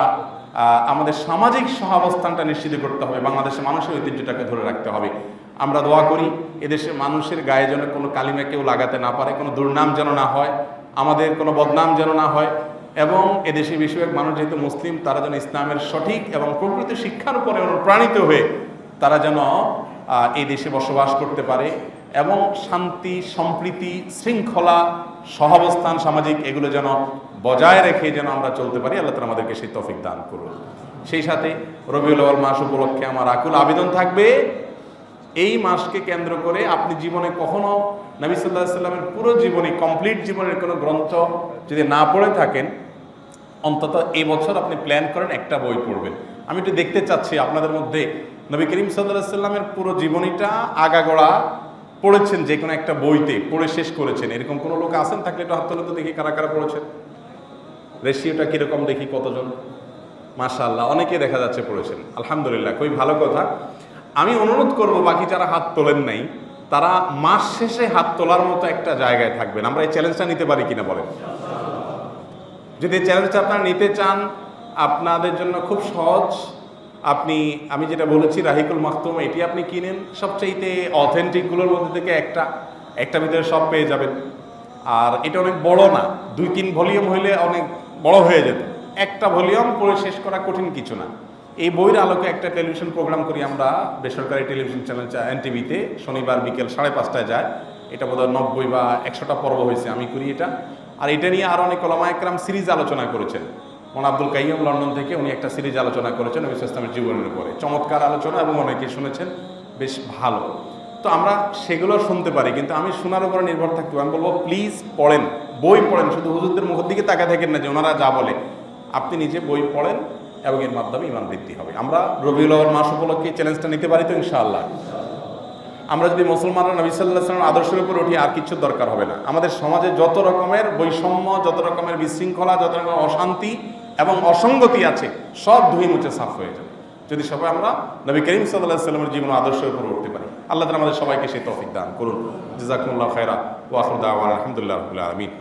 আমাদের সামাজিক সহাবস্থানটা নিশ্চিত করতে হবে, বাংলাদেশের মানুষের ঐতিহ্যটাকে ধরে রাখতে হবে। আমরা দোয়া করি এদেশের মানুষের গায়ে যেন কোনো কালিমা কেউ লাগাতে না পারে, কোনো দুর্নাম যেন না হয়, আমাদের কোনো বদনাম যেন না হয়, এবং এদেশের বেশিরভাগ মানুষ যেহেতু মুসলিম, তারা যেন ইসলামের সঠিক এবং প্রকৃত শিক্ষার উপরে অনুপ্রাণিত হয়ে তারা যেন এই দেশে বসবাস করতে পারে এবং শান্তি, সম্প্রীতি, শৃঙ্খলা, সহাবস্থান, সামাজিক এগুলো যেন বজায় রেখে যেন আমরা চলতে পারি। আল্লাহ তাআলা আমাদেরকে সেই তৌফিক দান করুন। সেই সাথে রবিউল আউয়াল মাস উপলক্ষে আমার আকুল আবেদন থাকবে, এই মাসকে কেন্দ্র করে আপনি জীবনে কখনো নবী সাল্লাল্লাহু আলাইহি সাল্লামের পুরো জীবনী, কমপ্লিট জীবনের কোনো গ্রন্থ যদি না পড়ে থাকেন, অন্তত এই বছর আপনি প্ল্যান করেন একটা বই পড়বেন। আমি একটু দেখতে চাচ্ছি আপনাদের মধ্যে নবী করিম সাল্লাল্লাহু আলাইহি সাল্লামের পুরো জীবনীটা আগাগোড়া পড়েছেন, যে কোনো একটা বইতে পড়ে শেষ করেছেন, এরকম কোনো লোক আছেন? থাকলে একটু হাত তুলে তো দেখি কারা কারা পড়েছেন। রেশিওটা কীরকম দেখি, কতজন? মাশাআল্লাহ, অনেকে দেখা যাচ্ছে পড়েছেন, আলহামদুলিল্লাহ, খুবই ভালো কথা। আমি অনুরোধ করব বাকি যারা হাত তোলেন নাই তারা মাস শেষে হাত তোলার মতো একটা জায়গায় থাকবেন। আমরা এই চ্যালেঞ্জটা নিতে পারি কিনা বলেন? যদি এই চ্যালেঞ্জটা আপনারা নিতে চান, আপনাদের জন্য খুব সহজ। আমি যেটা বলেছি রাহিকুল মাখতুম, এটি আপনি কিনেন, সবচাইতে অথেন্টিকগুলোর মধ্যে থেকে একটা ভিতরে সব পেয়ে যাবেন। আর এটা অনেক বড় না, 2-3 ভলিউম হইলে অনেক বড় হয়ে যেত, একটা ভলিউম পড়ে শেষ করা কঠিন কিছু না। এই বইয়ের আলোকে একটা টেলিভিশন প্রোগ্রাম করি আমরা, বেসরকারি টেলিভিশন চ্যানেল এনটিভিতে, শনিবার বিকেল 5:30টায় যায়। এটা বোধহয় 90 বা 100টা পর্ব হয়েছে, আমি করি এটা। আর এটা নিয়ে আরও অনেক ওলামা একরাম সিরিজ আলোচনা করেছেন। মৌলানা আব্দুল কাইয়ুম লন্ডন থেকে উনি একটা সিরিজ আলোচনা করেছেন নবী সাল্লাল্লাহু আলাইহি ওয়াসাল্লামের জীবনের উপরে, চমৎকার আলোচনা এবং অনেকে শুনেছেন, বেশ ভালো। তো আমরা সেগুলো শুনতে পারি, কিন্তু আমি শোনার উপরে নির্ভর থাকতে, আমি বলবো প্লিজ পড়েন, বই পড়েন, শুধু হুজুরদের মুখের দিকে তাকা থাকেন না যে ওনারা যা বলে। আপনি নিজে বই পড়েন এবং এর মাধ্যমে ইমান বৃদ্ধি হবে। আমরা রবিউল আউয়াল মাস উপলক্ষে চ্যালেঞ্জটা নিতে পারি তো ইনশাআল্লাহ। আমরা যদি মুসলমানরা নবী সাল্লাল্লাহু আলাইহি ওয়াসাল্লামের আদর্শের উপর উঠি, আর কিছু দরকার হবে না। আমাদের সমাজে যত রকমের বৈষম্য, যত রকমের বিশৃঙ্খলা, যত রকমের অশান্তি এবং অসঙ্গতি আছে, সব ধুয়ে মুছে সাফ হয়ে যাবে যদি সবাই আমরা নবী করিম সাল্লাল্লাহু আলাইহি ওয়াসাল্লামের জীবন আদর্শের উপর উঠতে পারি। আল্লাহ তাআলা আমাদের সবাইকে সেই তৌফিক দান করুন। জাযাকুমুল্লাহু খায়রা ওয়া আখিরু দাওয়ানা আলহামদুলিল্লাহি রাব্বিল আলামিন।